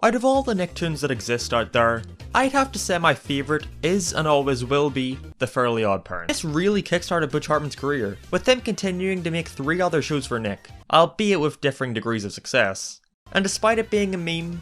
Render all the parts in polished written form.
Out of all the Nicktoons that exist out there, I'd have to say my favourite is and always will be the Fairly OddParents. This really kickstarted Butch Hartman's career, with them continuing to make 3 other shows for Nick, albeit with differing degrees of success. And despite it being a meme,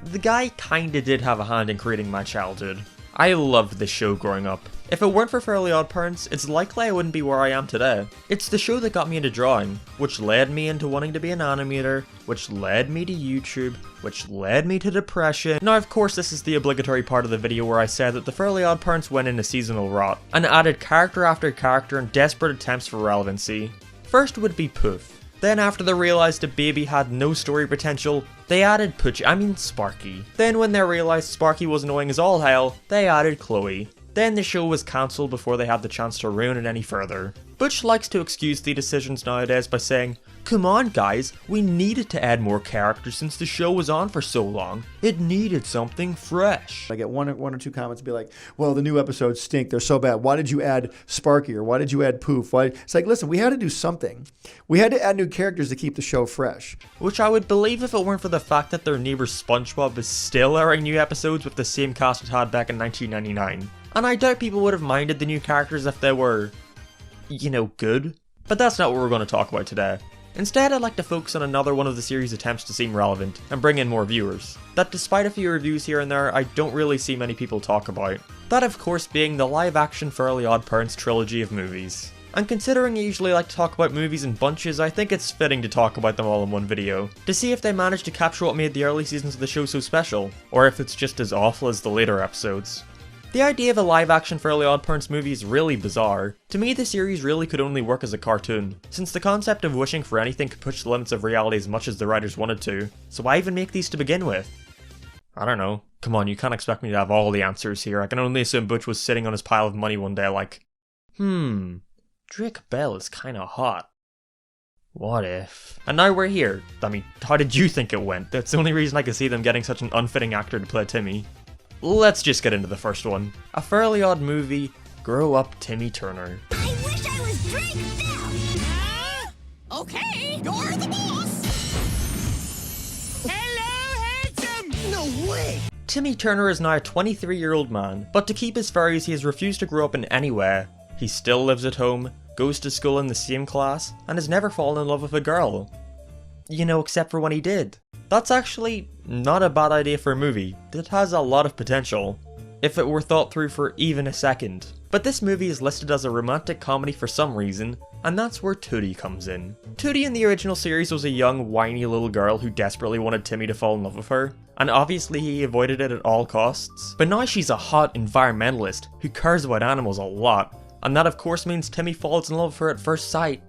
the guy kinda did have a hand in creating my childhood. I loved this show growing up. If it weren't for Fairly OddParents, it's likely I wouldn't be where I am today. It's the show that got me into drawing, which led me into wanting to be an animator, which led me to YouTube, which led me to depression. Now of course this is the obligatory part of the video where I said that the Fairly OddParents went into seasonal rot, and added character after character in desperate attempts for relevancy. First would be Poof. Then after they realised the baby had no story potential, they added Sparky. Then when they realised Sparky was annoying as all hell, they added Chloe. Then the show was cancelled before they had the chance to ruin it any further. Butch likes to excuse the decisions nowadays by saying, "Come on guys, we needed to add more characters since the show was on for so long. It needed something fresh." I get one or two comments be like, "Well, the new episodes stink, they're so bad. Why did you add Sparky, or why did you add Poof?" It's like, listen, we had to do something. We had to add new characters to keep the show fresh. Which I would believe if it weren't for the fact that their neighbour SpongeBob is still airing new episodes with the same cast it had back in 1999. And I doubt people would have minded the new characters if they were, you know, good. But that's not what we're going to talk about today. Instead, I'd like to focus on another one of the series' attempts to seem relevant and bring in more viewers, that despite a few reviews here and there, I don't really see many people talk about. That of course being the live-action Fairly OddParents trilogy of movies. And considering I usually like to talk about movies in bunches, I think it's fitting to talk about them all in one video, to see if they managed to capture what made the early seasons of the show so special, or if it's just as awful as the later episodes. The idea of a live-action Fairly OddParents movie is really bizarre. To me, the series really could only work as a cartoon, since the concept of wishing for anything could push the limits of reality as much as the writers wanted to, so why even make these to begin with? I don't know. Come on, you can't expect me to have all the answers here. I can only assume Butch was sitting on his pile of money one day like, Drake Bell is kinda hot. What if? And now we're here. I mean, how did you think it went? That's the only reason I can see them getting such an unfitting actor to play Timmy. Let's just get into the first one. A Fairly Odd movie, Grow Up Timmy Turner. I wish I was Drake Bell! Okay, you're the boss! Hello, handsome! No way! Timmy Turner is now a 23-year-old man, but to keep his furries he has refused to grow up in any way. He still lives at home, goes to school in the same class, and has never fallen in love with a girl. You know, except for when he did. That's actually not a bad idea for a movie. It has a lot of potential, if it were thought through for even a second. But this movie is listed as a romantic comedy for some reason, and that's where Tootie comes in. Tootie in the original series was a young, whiny little girl who desperately wanted Timmy to fall in love with her, and obviously he avoided it at all costs. But now she's a hot environmentalist who cares about animals a lot, and that of course means Timmy falls in love with her at first sight.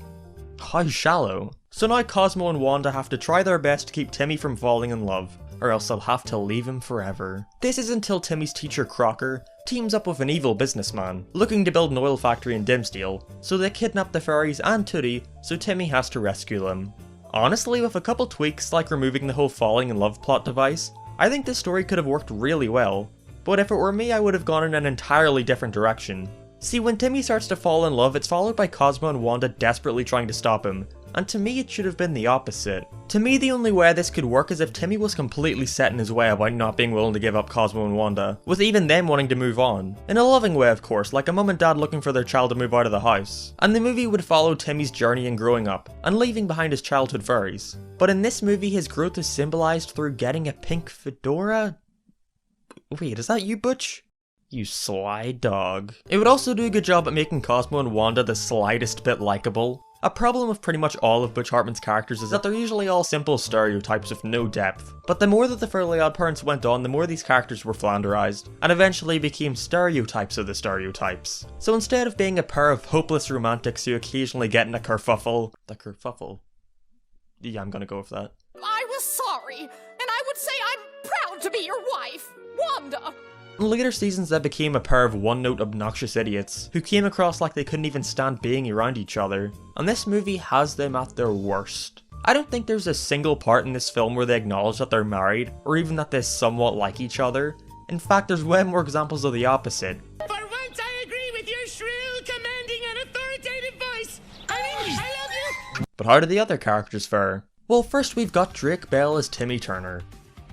How shallow. So now Cosmo and Wanda have to try their best to keep Timmy from falling in love, or else they'll have to leave him forever. This is until Timmy's teacher Crocker teams up with an evil businessman, looking to build an oil factory in Dimsdale, so they kidnap the fairies and Tootie, so Timmy has to rescue them. Honestly, with a couple tweaks like removing the whole falling in love plot device, I think this story could have worked really well, but if it were me I would have gone in an entirely different direction. See, when Timmy starts to fall in love, it's followed by Cosmo and Wanda desperately trying to stop him, and to me it should have been the opposite. To me the only way this could work is if Timmy was completely set in his way about not being willing to give up Cosmo and Wanda, with even them wanting to move on. In a loving way of course, like a mum and dad looking for their child to move out of the house. And the movie would follow Timmy's journey in growing up, and leaving behind his childhood furries. But in this movie his growth is symbolised through getting a pink fedora? Wait, is that you, Butch? You sly dog. It would also do a good job at making Cosmo and Wanda the slightest bit likeable. A problem with pretty much all of Butch Hartman's characters is that they're usually all simple stereotypes with no depth. But the more that the Fairly OddParents went on, the more these characters were flanderized, and eventually became stereotypes of the stereotypes. So instead of being a pair of hopeless romantics who occasionally get in a kerfuffle... Yeah, I'm gonna go with that. I was sorry, and I would say I'm proud to be your wife, Wanda! In later seasons they became a pair of one-note obnoxious idiots, who came across like they couldn't even stand being around each other, and this movie has them at their worst. I don't think there's a single part in this film where they acknowledge that they're married, or even that they somewhat like each other. In fact, there's way more examples of the opposite. For once I agree with your shrill, commanding and authoritative voice! I love you! But how do the other characters fare? Well, first we've got Drake Bell as Timmy Turner.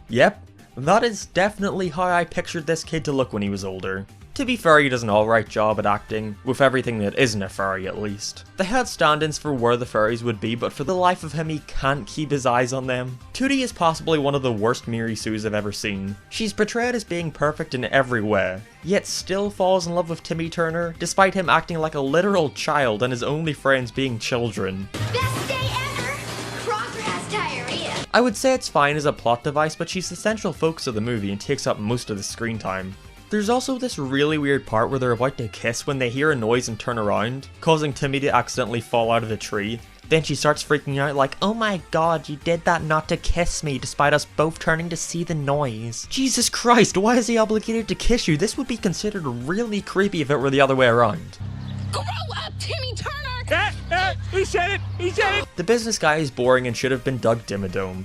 Yep, That is definitely how I pictured this kid to look when he was older. To be fair, he does an alright job at acting, with everything that isn't a fairy at least. They had stand-ins for where the fairies would be, but for the life of him he can't keep his eyes on them. Tootie is possibly one of the worst Miri Sues I've ever seen. She's portrayed as being perfect in every way, yet still falls in love with Timmy Turner, despite him acting like a literal child and his only friends being children. Best day ever! Crocker has diarrhea. I would say it's fine as a plot device, but she's the central focus of the movie and takes up most of the screen time. There's also this really weird part where they're about to kiss when they hear a noise and turn around, causing Timmy to accidentally fall out of the tree. Then she starts freaking out like, oh my god, you did that not to kiss me, despite us both turning to see the noise. Jesus Christ, why is he obligated to kiss you? This would be considered really creepy if it were the other way around. Grow up, Timmy Turner! He said it! He said it! The business guy is boring and should have been Doug Dimmadome.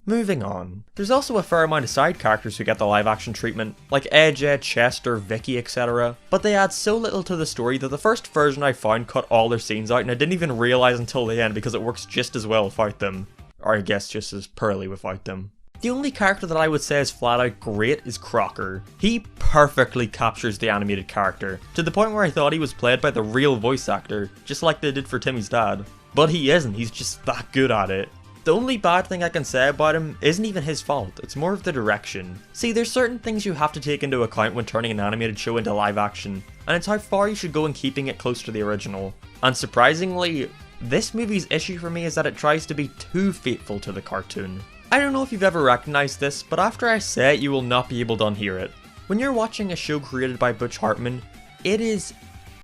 Moving on. There's also a fair amount of side characters who get the live action treatment, like Edge, Chester, Vicky, etc. But they add so little to the story that the first version I found cut all their scenes out and I didn't even realise until the end because it works just as well without them. Or I guess just as poorly without them. The only character that I would say is flat out great is Crocker. He perfectly captures the animated character, to the point where I thought he was played by the real voice actor, just like they did for Timmy's dad. But he isn't, he's just that good at it. The only bad thing I can say about him isn't even his fault, it's more of the direction. See, there's certain things you have to take into account when turning an animated show into live action, and it's how far you should go in keeping it close to the original. And surprisingly, this movie's issue for me is that it tries to be too faithful to the cartoon. I don't know if you've ever recognized this, but after I say it, you will not be able to unhear it. When you're watching a show created by Butch Hartman, it is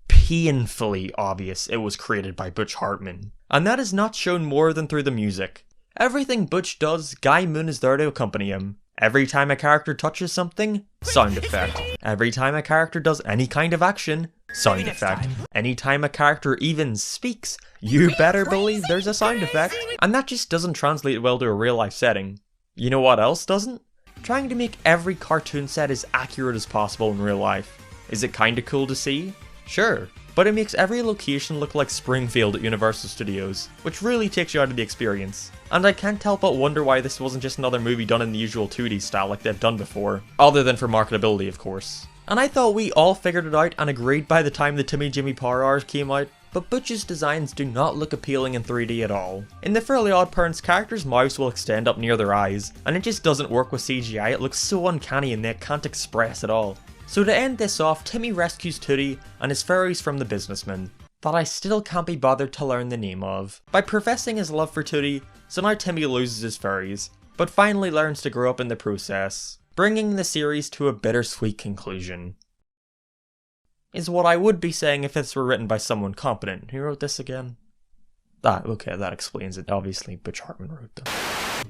painfully obvious it was created by Butch Hartman. And that is not shown more than through the music. Everything Butch does, Guy Moon is there to accompany him. Every time a character touches something, sound effect. Every time a character does any kind of action, sound effect. Anytime a character even speaks, you better believe there's a sound effect. And that just doesn't translate well to a real life setting. You know what else doesn't? Trying to make every cartoon set as accurate as possible in real life. Is it kinda cool to see? Sure. But it makes every location look like Springfield at Universal Studios, which really takes you out of the experience. And I can't help but wonder why this wasn't just another movie done in the usual 2D style like they've done before, other than for marketability of course. And I thought we all figured it out and agreed by the time the Timmy Jimmy Power Hours came out, but Butch's designs do not look appealing in 3D at all. In the Fairly OddParents, characters' mouths will extend up near their eyes, and it just doesn't work with CGI, it looks so uncanny and they can't express at all. So to end this off, Timmy rescues Tootie and his fairies from the businessman, that I still can't be bothered to learn the name of, by professing his love for Tootie, so now Timmy loses his fairies, but finally learns to grow up in the process, bringing the series to a bittersweet conclusion. Is what I would be saying if this were written by someone competent. Who wrote this again? Okay, that explains it. Obviously, Butch Hartman wrote them.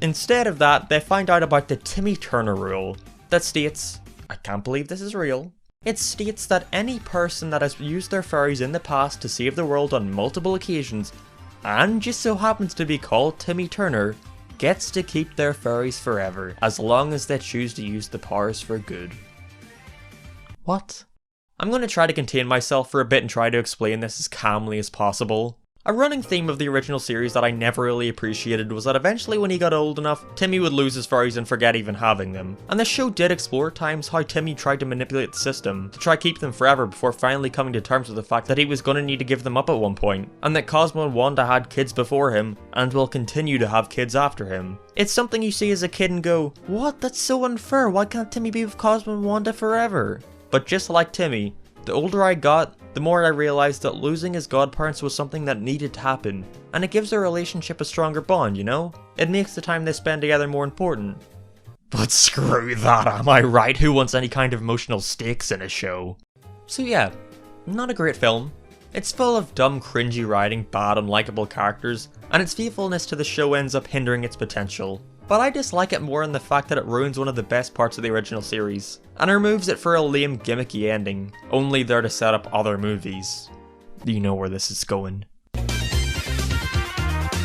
Instead of that, they find out about the Timmy Turner rule, that states, I can't believe this is real. It states that any person that has used their fairies in the past to save the world on multiple occasions, and just so happens to be called Timmy Turner, gets to keep their fairies forever, as long as they choose to use the powers for good. What? I'm going to try to contain myself for a bit and try to explain this as calmly as possible. A running theme of the original series that I never really appreciated was that eventually when he got old enough, Timmy would lose his fairies and forget even having them. And the show did explore at times how Timmy tried to manipulate the system to try keep them forever before finally coming to terms with the fact that he was going to need to give them up at one point, and that Cosmo and Wanda had kids before him and will continue to have kids after him. It's something you see as a kid and go, what? That's so unfair, why can't Timmy be with Cosmo and Wanda forever? But just like Timmy, the older I got, the more I realised that losing his godparents was something that needed to happen, and it gives their relationship a stronger bond, you know? It makes the time they spend together more important. But screw that, am I right? Who wants any kind of emotional stakes in a show? So yeah, not a great film. It's full of dumb, cringy writing, bad, unlikable characters, and its faithfulness to the show ends up hindering its potential. But I dislike it more in the fact that it ruins one of the best parts of the original series, and removes it for a lame, gimmicky ending, only there to set up other movies. You know where this is going.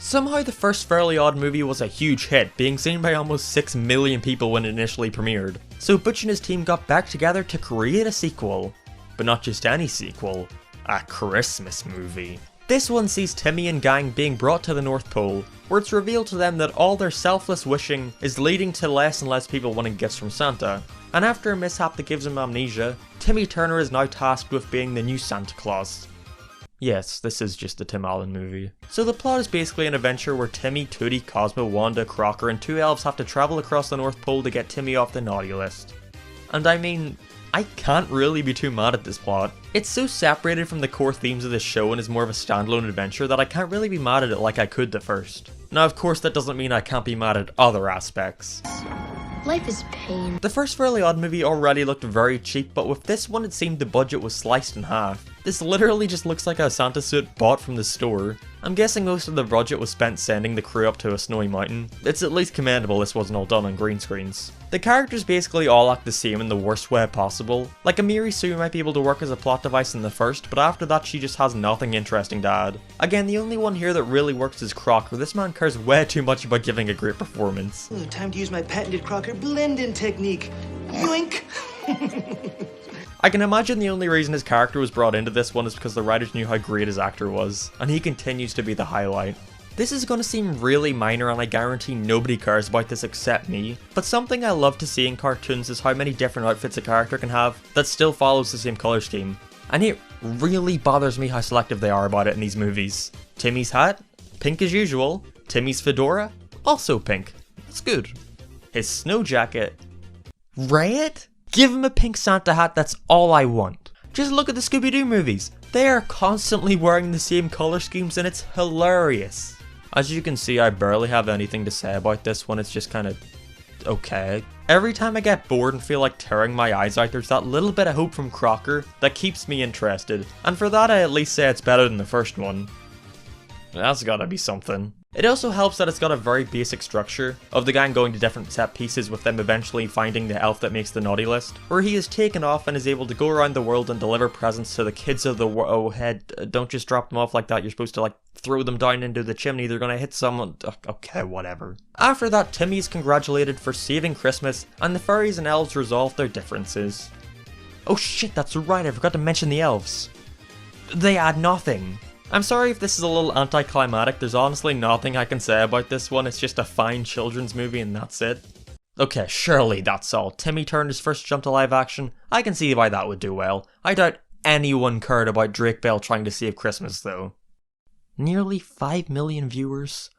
Somehow the first Fairly Odd movie was a huge hit, being seen by almost 6 million people when it initially premiered, so Butch and his team got back together to create a sequel. But not just any sequel, a Christmas movie. This one sees Timmy and gang being brought to the North Pole, where it's revealed to them that all their selfless wishing is leading to less and less people wanting gifts from Santa. And after a mishap that gives him amnesia, Timmy Turner is now tasked with being the new Santa Claus. Yes, this is just the Tim Allen movie. So the plot is basically an adventure where Timmy, Tootie, Cosmo, Wanda, Crocker and 2 elves have to travel across the North Pole to get Timmy off the naughty list. And I mean, I can't really be too mad at this plot. It's so separated from the core themes of this show and is more of a standalone adventure that I can't really be mad at it like I could the first. Now of course that doesn't mean I can't be mad at other aspects. Life is pain. The first Fairly Odd movie already looked very cheap, but with this one it seemed the budget was sliced in half. This literally just looks like a Santa suit bought from the store. I'm guessing most of the budget was spent sending the crew up to a snowy mountain. It's at least commendable this wasn't all done on green screens. The characters basically all act the same in the worst way possible. Like Amiri Sue might be able to work as a plot device in the first, but after that she just has nothing interesting to add. Again, the only one here that really works is Crocker. This man cares way too much about giving a great performance. Ooh, time to use my patented Crocker blend-in technique. Yoink! I can imagine the only reason his character was brought into this one is because the writers knew how great his actor was, and he continues to be the highlight. This is going to seem really minor and I guarantee nobody cares about this except me, but something I love to see in cartoons is how many different outfits a character can have that still follows the same colour scheme. And it really bothers me how selective they are about it in these movies. Timmy's hat? Pink as usual. Timmy's fedora? Also pink. That's good. His snow jacket? Red? Give him a pink Santa hat, that's all I want. Just look at the Scooby-Doo movies. They are constantly wearing the same colour schemes and it's hilarious. As you can see, I barely have anything to say about this one, it's just kind of okay. Every time I get bored and feel like tearing my eyes out, there's that little bit of hope from Crocker that keeps me interested. And for that I at least say it's better than the first one. That's gotta be something. It also helps that it's got a very basic structure of the gang going to different set pieces with them eventually finding the elf that makes the naughty list, where he is taken off and is able to go around the world and deliver presents to the kids of the world. Oh, head, don't just drop them off like that, you're supposed to like throw them down into the chimney, they're gonna hit someone. Okay, whatever. After that, Timmy is congratulated for saving Christmas and the fairies and elves resolve their differences. Oh shit, that's right, I forgot to mention the elves. They add nothing. I'm sorry if this is a little anticlimactic, there's honestly nothing I can say about this one, it's just a fine children's movie and that's it. Okay, surely that's all. Timmy Turner's first jump to live action, I can see why that would do well. I doubt anyone cared about Drake Bell trying to save Christmas though. Nearly 5 million viewers?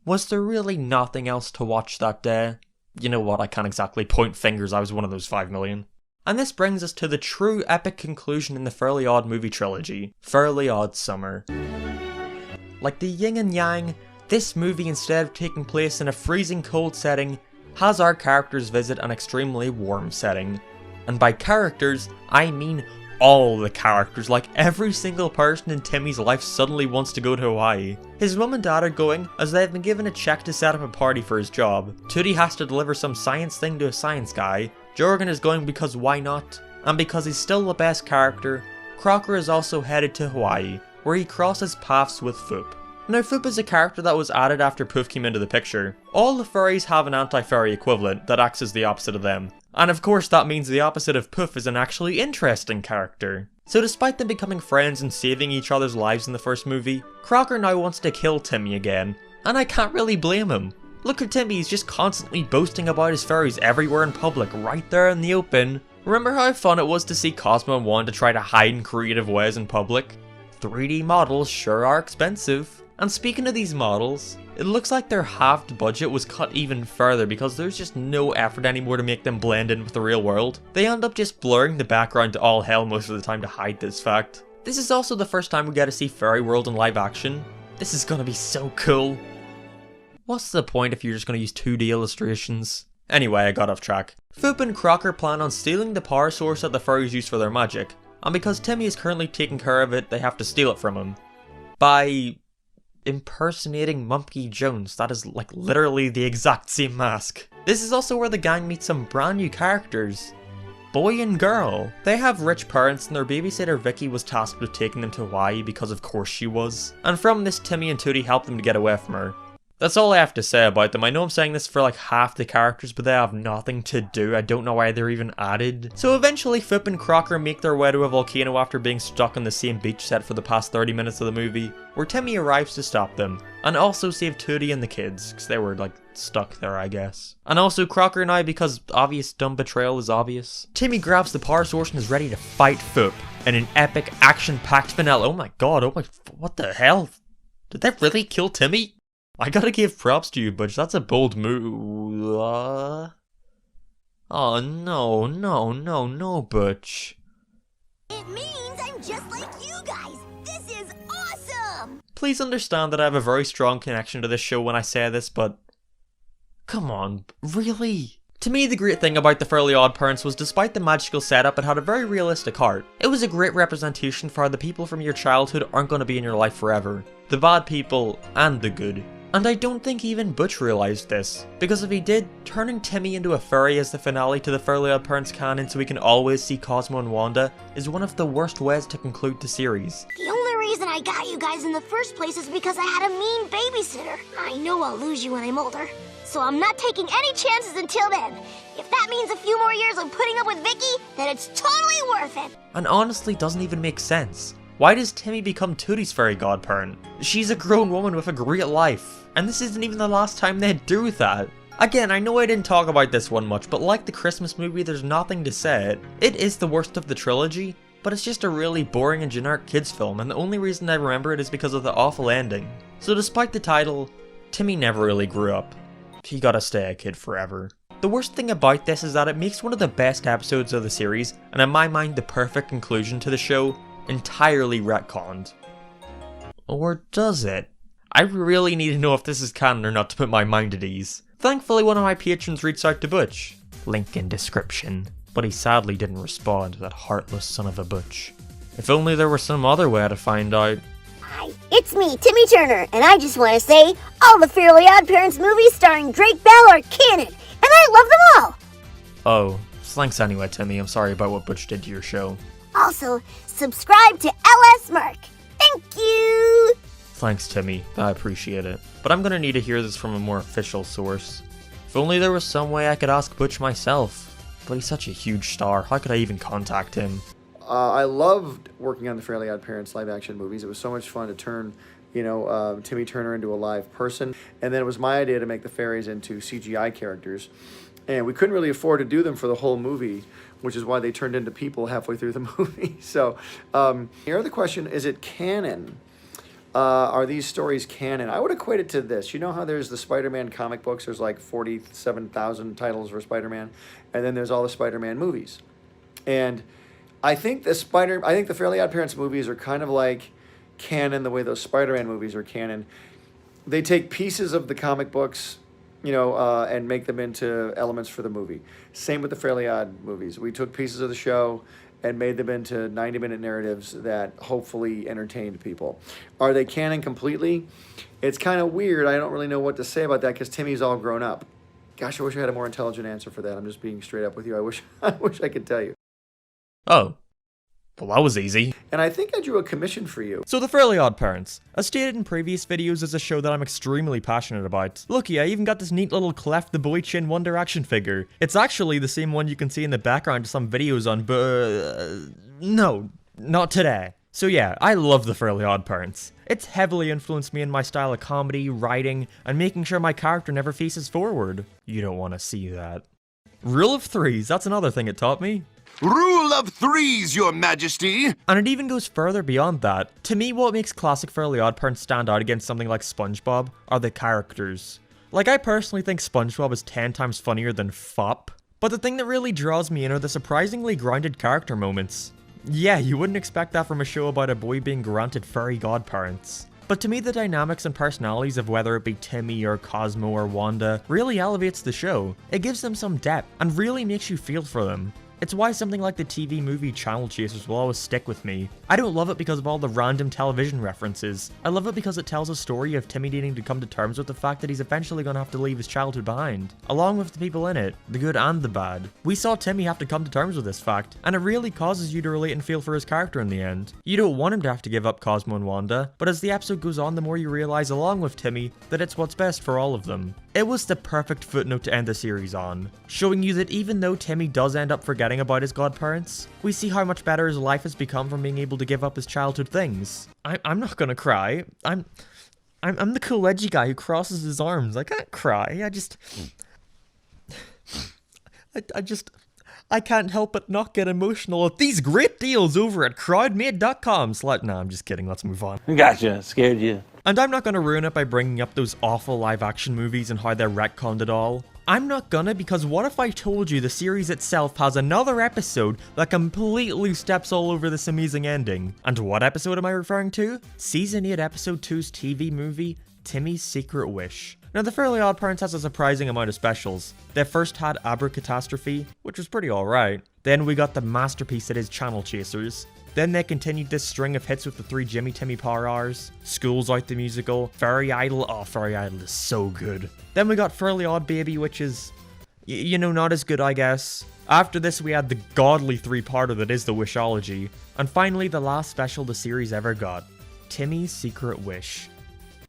Was there really nothing else to watch that day? You know what, I can't exactly point fingers, I was one of those 5 million. And this brings us to the true epic conclusion in the Fairly Odd movie trilogy, Fairly Odd Summer. Like the yin and yang, this movie, instead of taking place in a freezing cold setting, has our characters visit an extremely warm setting. And by characters, I mean all the characters, like every single person in Timmy's life suddenly wants to go to Hawaii. His mum and dad are going as they've been given a check to set up a party for his job. Tootie has to deliver some science thing to a science guy. Jorgen is going because why not? And because he's still the best character, Crocker is also headed to Hawaii, where he crosses paths with Foop. Now Foop is a character that was added after Poof came into the picture. All the furries have an anti-furry equivalent that acts as the opposite of them. And of course that means the opposite of Poof is an actually interesting character. So despite them becoming friends and saving each other's lives in the first movie, Crocker now wants to kill Timmy again. And I can't really blame him. Look at Timmy, he's just constantly boasting about his furries everywhere in public, right there in the open. Remember how fun it was to see Cosmo and Wanda try to hide in creative ways in public? 3D models sure are expensive. And speaking of these models, it looks like their halved budget was cut even further because there's just no effort anymore to make them blend in with the real world. They end up just blurring the background to all hell most of the time to hide this fact. This is also the first time we get to see Fairy World in live action. This is gonna be so cool. What's the point if you're just going to use 2D illustrations? Anyway, I got off track. Foop and Crocker plan on stealing the power source that the furries use for their magic, and because Timmy is currently taking care of it, they have to steal it from him. By impersonating Mumpy Jones, that is like literally the exact same mask. This is also where the gang meets some brand new characters. Boy and girl. They have rich parents and their babysitter Vicky was tasked with taking them to Hawaii because of course she was. And from this, Timmy and Tootie help them to get away from her. That's all I have to say about them. I know I'm saying this for like half the characters, but they have nothing to do. I don't know why they're even added. So eventually Foop and Crocker make their way to a volcano after being stuck on the same beach set for the past 30 minutes of the movie, where Timmy arrives to stop them, and also save Tootie and the kids, because they were like stuck there, I guess. And also Crocker and I, because obvious dumb betrayal is obvious. Timmy grabs the power source and is ready to fight Foop in an epic action-packed finale. Oh my god, what the hell? Did they really kill Timmy? I gotta give props to you, Butch. That's a bold move. Oh, no, Butch. It means I'm just like you guys. This is awesome. Please understand that I have a very strong connection to this show when I say this, but... Come on, really? To me, the great thing about the Fairly OddParents was despite the magical setup, it had a very realistic heart. It was a great representation for how the people from your childhood aren't going to be in your life forever. The bad people and the good. And I don't think even Butch realised this, because if he did, turning Timmy into a fairy as the finale to the Fairly OddParents canon so we can always see Cosmo and Wanda is one of the worst ways to conclude the series. The only reason I got you guys in the first place is because I had a mean babysitter. I know I'll lose you when I'm older, so I'm not taking any chances until then. If that means a few more years of putting up with Vicky, then it's totally worth it. And honestly doesn't even make sense. Why does Timmy become Tootie's fairy godparent? She's a grown woman with a great life, and this isn't even the last time they'd do that. Again, I know I didn't talk about this one much, but like the Christmas movie, there's nothing to say. It is the worst of the trilogy, but it's just a really boring and generic kids film, and the only reason I remember it is because of the awful ending. So despite the title, Timmy never really grew up. He gotta stay a kid forever. The worst thing about this is that it makes one of the best episodes of the series, and in my mind the perfect conclusion to the show, entirely retconned. Or does it? I really need to know if this is canon or not to put my mind at ease. Thankfully one of my patrons reached out to Butch. Link in description. But he sadly didn't respond, that heartless son of a Butch. If only there were some other way to find out. Hi, it's me, Timmy Turner, and I just want to say all the Fairly OddParents movies starring Drake Bell are canon, and I love them all! Oh, thanks anyway, Timmy. I'm sorry about what Butch did to your show. Also, subscribe to LS Mark. Thank you! Thanks, Timmy. I appreciate it. But I'm gonna need to hear this from a more official source. If only there was some way I could ask Butch myself. But he's such a huge star, how could I even contact him? I loved working on the Fairly OddParents live-action movies. It was so much fun to turn, Timmy Turner into a live person. And then it was my idea to make the fairies into CGI characters. And we couldn't really afford to do them for the whole movie, which is why they turned into people halfway through the movie. So, here the question, is it canon? Are these stories canon? I would equate it to this. You know how there's the Spider-Man comic books? There's like 47,000 titles for Spider-Man. And then there's all the Spider-Man movies. And I think the Fairly OddParents movies are kind of like canon the way those Spider-Man movies are canon. They take pieces of the comic books, and make them into elements for the movie. Same with the Fairly Odd movies. We took pieces of the show and made them into 90-minute narratives that hopefully entertained people. Are they canon completely? It's kind of weird. I don't really know what to say about that because Timmy's all grown up. Gosh, I wish I had a more intelligent answer for that. I'm just being straight up with you. I wish I could tell you. Oh. Well, that was easy. And I think I drew a commission for you. So the Fairly OddParents, as stated in previous videos, is a show that I'm extremely passionate about. Looky, I even got this neat little Clef the Boy Chin Wonder action figure. It's actually the same one you can see in the background to some videos on, no, not today. So yeah, I love the Fairly OddParents. It's heavily influenced me in my style of comedy, writing, and making sure my character never faces forward. You don't want to see that. Rule of threes, that's another thing it taught me. Rule of threes, your majesty! And it even goes further beyond that. To me, what makes classic Fairly OddParents stand out against something like SpongeBob are the characters. Like, I personally think SpongeBob is 10 times funnier than Fop, but the thing that really draws me in are the surprisingly grounded character moments. Yeah, you wouldn't expect that from a show about a boy being granted fairy godparents. But to me, the dynamics and personalities of whether it be Timmy or Cosmo or Wanda really elevates the show. It gives them some depth and really makes you feel for them. It's why something like the TV movie Channel Chasers will always stick with me. I don't love it because of all the random television references. I love it because it tells a story of Timmy needing to come to terms with the fact that he's eventually going to have to leave his childhood behind, along with the people in it, the good and the bad. We saw Timmy have to come to terms with this fact, and it really causes you to relate and feel for his character in the end. You don't want him to have to give up Cosmo and Wanda, but as the episode goes on, the more you realize, along with Timmy, that it's what's best for all of them. It was the perfect footnote to end the series on, showing you that even though Timmy does end up forgetting about his godparents, we see how much better his life has become from being able to give up his childhood things. I'm not gonna cry. I'm the cool edgy guy who crosses his arms. I can't cry. I can't help but not get emotional at these great deals over at crowdmade.com. Nah, I'm just kidding. Let's move on. Gotcha. Scared you. And I'm not gonna ruin it by bringing up those awful live action movies and how they're retconned it all. I'm not gonna, because what if I told you the series itself has another episode that completely steps all over this amazing ending? And what episode am I referring to? Season 8 Episode 2's TV movie, Timmy's Secret Wish. Now, the Fairly OddParents has a surprising amount of specials. They first had Abracatastrophe, which was pretty alright. Then we got the masterpiece that is Channel Chasers. Then they continued this string of hits with the 3 Jimmy Timmy Power Hours, School's Out the Musical, Fairy Idol. Oh, Fairy Idol is so good. Then we got Fairly Odd Baby, which is, you know, not as good, I guess. After this, we had the godly 3-parter that is the Wishology. And finally, the last special the series ever got, Timmy's Secret Wish.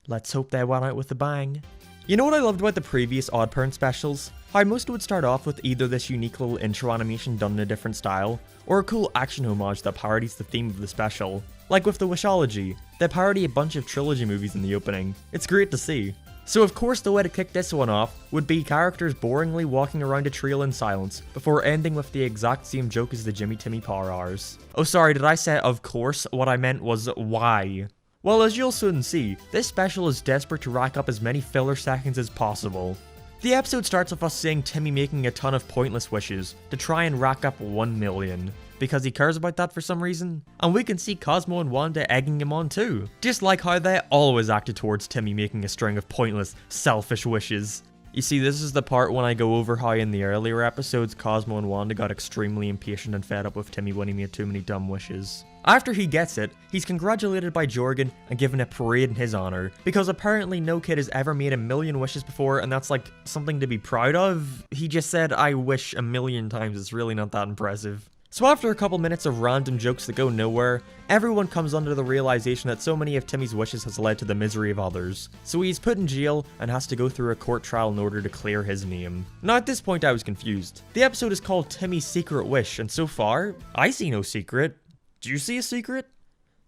Let's hope they went out with a bang. You know what I loved about the previous OddParents specials? How most would start off with either this unique little intro animation done in a different style, or a cool action homage that parodies the theme of the special. Like with the Wishology, they parody a bunch of trilogy movies in the opening. It's great to see. So of course the way to kick this one off would be characters boringly walking around a trail in silence, before ending with the exact same joke as the Jimmy Timmy Power Hours. Oh sorry, did I say of course? What I meant was why. Well, as you'll soon see, this special is desperate to rack up as many filler seconds as possible. The episode starts with us seeing Timmy making a ton of pointless wishes to try and rack up 1 million, because he cares about that for some reason. And we can see Cosmo and Wanda egging him on too, just like how they always acted towards Timmy making a string of pointless, selfish wishes. You see, this is the part when I go over how in the earlier episodes Cosmo and Wanda got extremely impatient and fed up with Timmy when he made too many dumb wishes. After he gets it, he's congratulated by Jorgen and given a parade in his honor, because apparently no kid has ever made 1 million wishes before, and that's like something to be proud of. He just said, I wish 1 million times, it's really not that impressive. So after a couple minutes of random jokes that go nowhere, everyone comes under the realization that so many of Timmy's wishes has led to the misery of others. So he's put in jail and has to go through a court trial in order to clear his name. Now at this point I was confused. The episode is called Timmy's Secret Wish, and so far, I see no secret. Do you see a secret?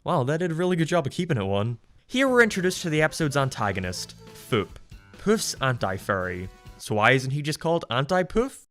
Wow, they did a really good job of keeping it one. Here we're introduced to the episode's antagonist, Foop. Poof's anti-fairy. So why isn't he just called Anti-Poof?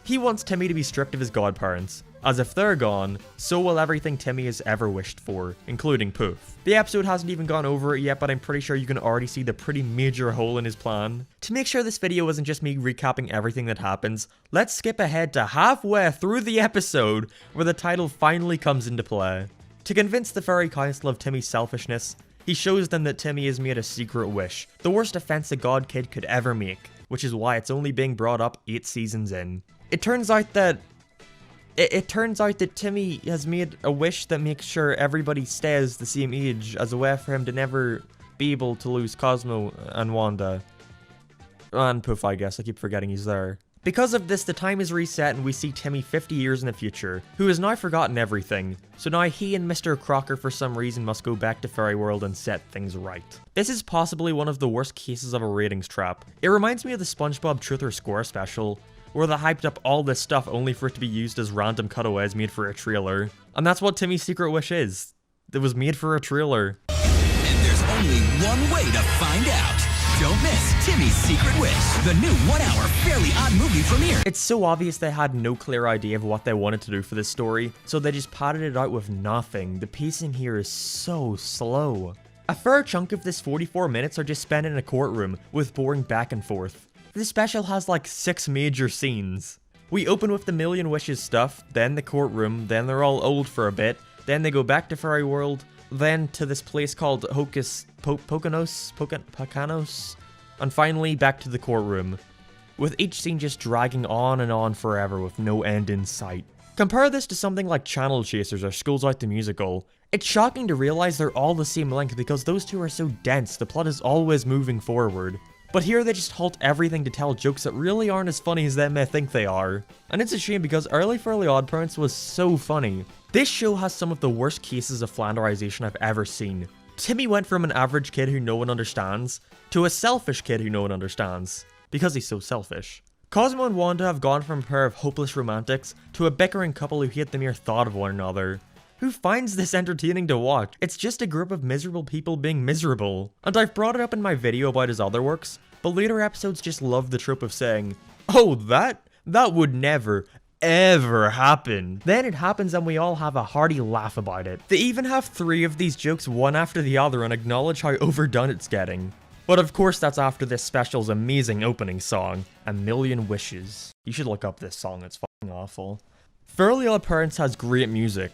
He wants Timmy to be stripped of his godparents, as if they're gone, so will everything Timmy has ever wished for, including Poof. The episode hasn't even gone over it yet, but I'm pretty sure you can already see the pretty major hole in his plan. To make sure this video isn't just me recapping everything that happens, let's skip ahead to halfway through the episode, where the title finally comes into play. To convince the Fairy Council of Timmy's selfishness, he shows them that Timmy has made a secret wish, the worst offense a god kid could ever make, which is why it's only being brought up 8 seasons in. It turns out that Timmy has made a wish that makes sure everybody stays the same age as a way for him to never be able to lose Cosmo and Wanda. And Poof, I guess. I keep forgetting he's there. Because of this, the time is reset and we see Timmy 50 years in the future, who has now forgotten everything. So now he and Mr. Crocker for some reason must go back to Fairy World and set things right. This is possibly one of the worst cases of a ratings trap. It reminds me of the SpongeBob Truth or Square special, where they hyped up all this stuff only for it to be used as random cutaways made for a trailer. And that's what Timmy's Secret Wish is. It was made for a trailer. And there's only one way to find out. Don't miss Timmy's Secret Wish, the new 1-hour Fairly Odd movie premiere. It's so obvious they had no clear idea of what they wanted to do for this story, so they just padded it out with nothing. The pacing here is so slow. A fair chunk of this 44 minutes are just spent in a courtroom, with boring back and forth. This special has like 6 major scenes. We open with the Million Wishes stuff, then the courtroom, then they're all old for a bit, then they go back to Fairy World, then to this place called Pocanos, and finally back to the courtroom. with each scene just dragging on and on forever with no end in sight. Compare this to something like Channel Chasers or Schools Out the Musical. It's shocking to realize they're all the same length because those two are so dense, the plot is always moving forward. But here they just halt everything to tell jokes that really aren't as funny as they may think they are. And it's a shame because early Fairly OddParents was so funny. This show has some of the worst cases of flanderization I've ever seen. Timmy went from an average kid who no one understands, to a selfish kid who no one understands, because he's so selfish. Cosmo and Wanda have gone from a pair of hopeless romantics to a bickering couple who hate the mere thought of one another. Who finds this entertaining to watch? It's just a group of miserable people being miserable. And I've brought it up in my video about his other works, but later episodes just love the trope of saying, "Oh, that would never, ever happen." Then it happens and we all have a hearty laugh about it. They even have 3 of these jokes one after the other and acknowledge how overdone it's getting. But of course that's after this special's amazing opening song, A Million Wishes. You should look up this song, it's fucking awful. Fairly OddParents has great music.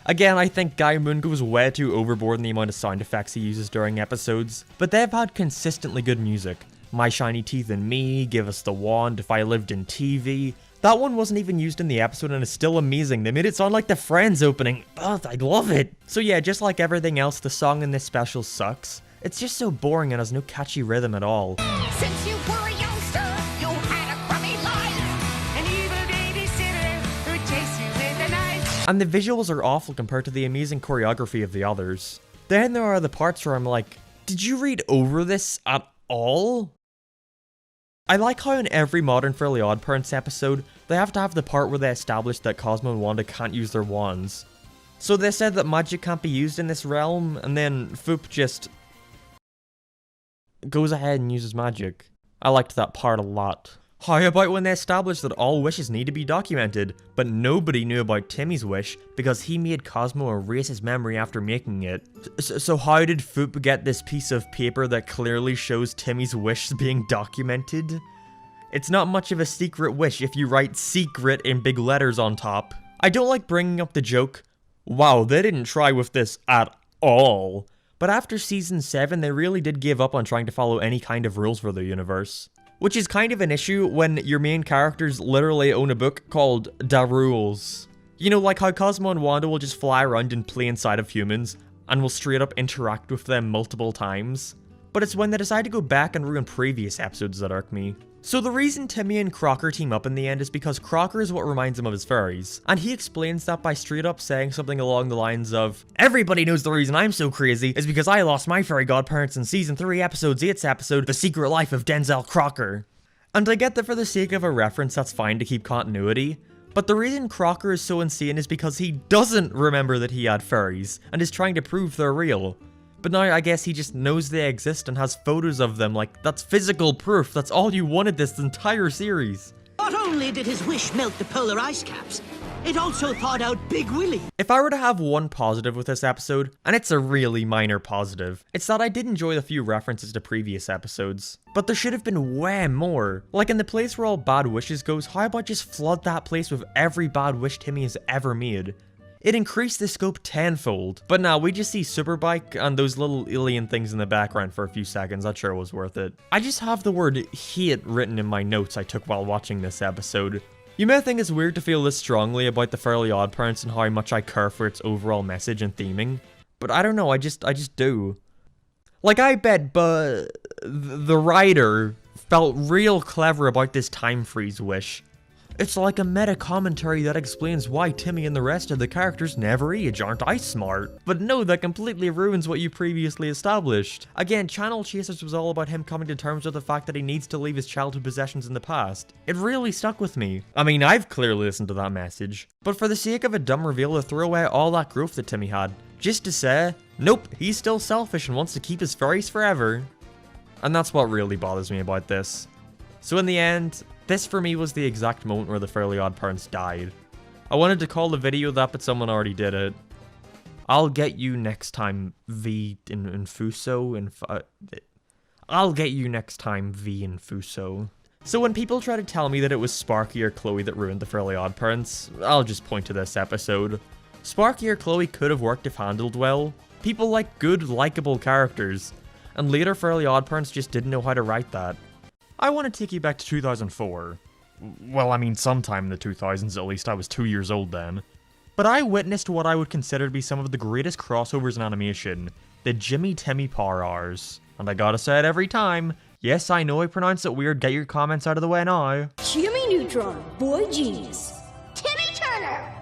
Again, I think Guy Moon goes way too overboard in the amount of sound effects he uses during episodes, but they've had consistently good music. My Shiny Teeth and Me, Give Us the Wand, If I Lived in TV. That one wasn't even used in the episode and is still amazing. They made it sound like the Friends opening. Ugh, I love it. So yeah, just like everything else, the song in this special sucks. It's just so boring and has no catchy rhythm at all. Since you were a youngster, you had a crummy life. An evil babysitter who chased you in the night. And the visuals are awful compared to the amazing choreography of the others. Then there are the parts where I'm like, did you read over this at all? I like how in every modern Fairly OddParents episode, they have to have the part where they establish that Cosmo and Wanda can't use their wands. So they said that magic can't be used in this realm, and then Foop just goes ahead and uses magic. I liked that part a lot. How about when they established that all wishes need to be documented, but nobody knew about Timmy's wish because he made Cosmo erase his memory after making it. So how did Foop get this piece of paper that clearly shows Timmy's wish being documented? It's not much of a secret wish if you write secret in big letters on top. I don't like bringing up the joke, wow, they didn't try with this at all. But after season 7, they really did give up on trying to follow any kind of rules for the universe. Which is kind of an issue when your main characters literally own a book called Da Rules. You know, like how Cosmo and Wanda will just fly around and play inside of humans, and will straight up interact with them multiple times. But it's when they decide to go back and ruin previous episodes that irk me. So the reason Timmy and Crocker team up in the end is because Crocker is what reminds him of his fairies. And he explains that by straight up saying something along the lines of, "Everybody knows the reason I'm so crazy is because I lost my fairy godparents in season 3 episode 8's episode, The Secret Life of Denzel Crocker." And I get that for the sake of a reference that's fine to keep continuity, but the reason Crocker is so insane is because he doesn't remember that he had fairies, and is trying to prove they're real. But now I guess he just knows they exist and has photos of them, like, that's physical proof, that's all you wanted this entire series. Not only did his wish melt the polar ice caps, it also thawed out Big Willie. If I were to have one positive with this episode, and it's a really minor positive, it's that I did enjoy the few references to previous episodes. But there should have been way more. Like in the place where all bad wishes goes, how about just flood that place with every bad wish Timmy has ever made? It increased the scope tenfold. But now we just see Superbike and those little alien things in the background for a few seconds. That sure was worth it. I just have the word hate written in my notes I took while watching this episode. You may think it's weird to feel this strongly about the Fairly OddParents and how much I care for its overall message and theming, but I don't know, I just do. Like, I bet the writer felt real clever about this time freeze wish. It's like a meta commentary that explains why Timmy and the rest of the characters never age, aren't I smart? But no, that completely ruins what you previously established. Again, Channel Chasers was all about him coming to terms with the fact that he needs to leave his childhood possessions in the past. It really stuck with me. I mean, I've clearly listened to that message. But for the sake of a dumb reveal, to throw away all that growth that Timmy had, just to say, nope, he's still selfish and wants to keep his fairies forever. And that's what really bothers me about this. So in the end, this for me was the exact moment where the Fairly OddParents died. I wanted to call the video that, but someone already did it. I'll get you next time, V in Fuso. I'll get you next time, V in Fuso. So when people try to tell me that it was Sparky or Chloe that ruined the Fairly OddParents, I'll just point to this episode. Sparky or Chloe could have worked if handled well. People like good, likable characters. And later Fairly OddParents just didn't know how to write that. I want to take you back to 2004. Well, I mean, sometime in the 2000s at least. I was 2 years old then. But I witnessed what I would consider to be some of the greatest crossovers in animation, the Jimmy Timmy Power Hours. And I gotta say it every time, yes, I know I pronounce it weird, get your comments out of the way now. Jimmy Neutron, boy genius. Timmy Turner!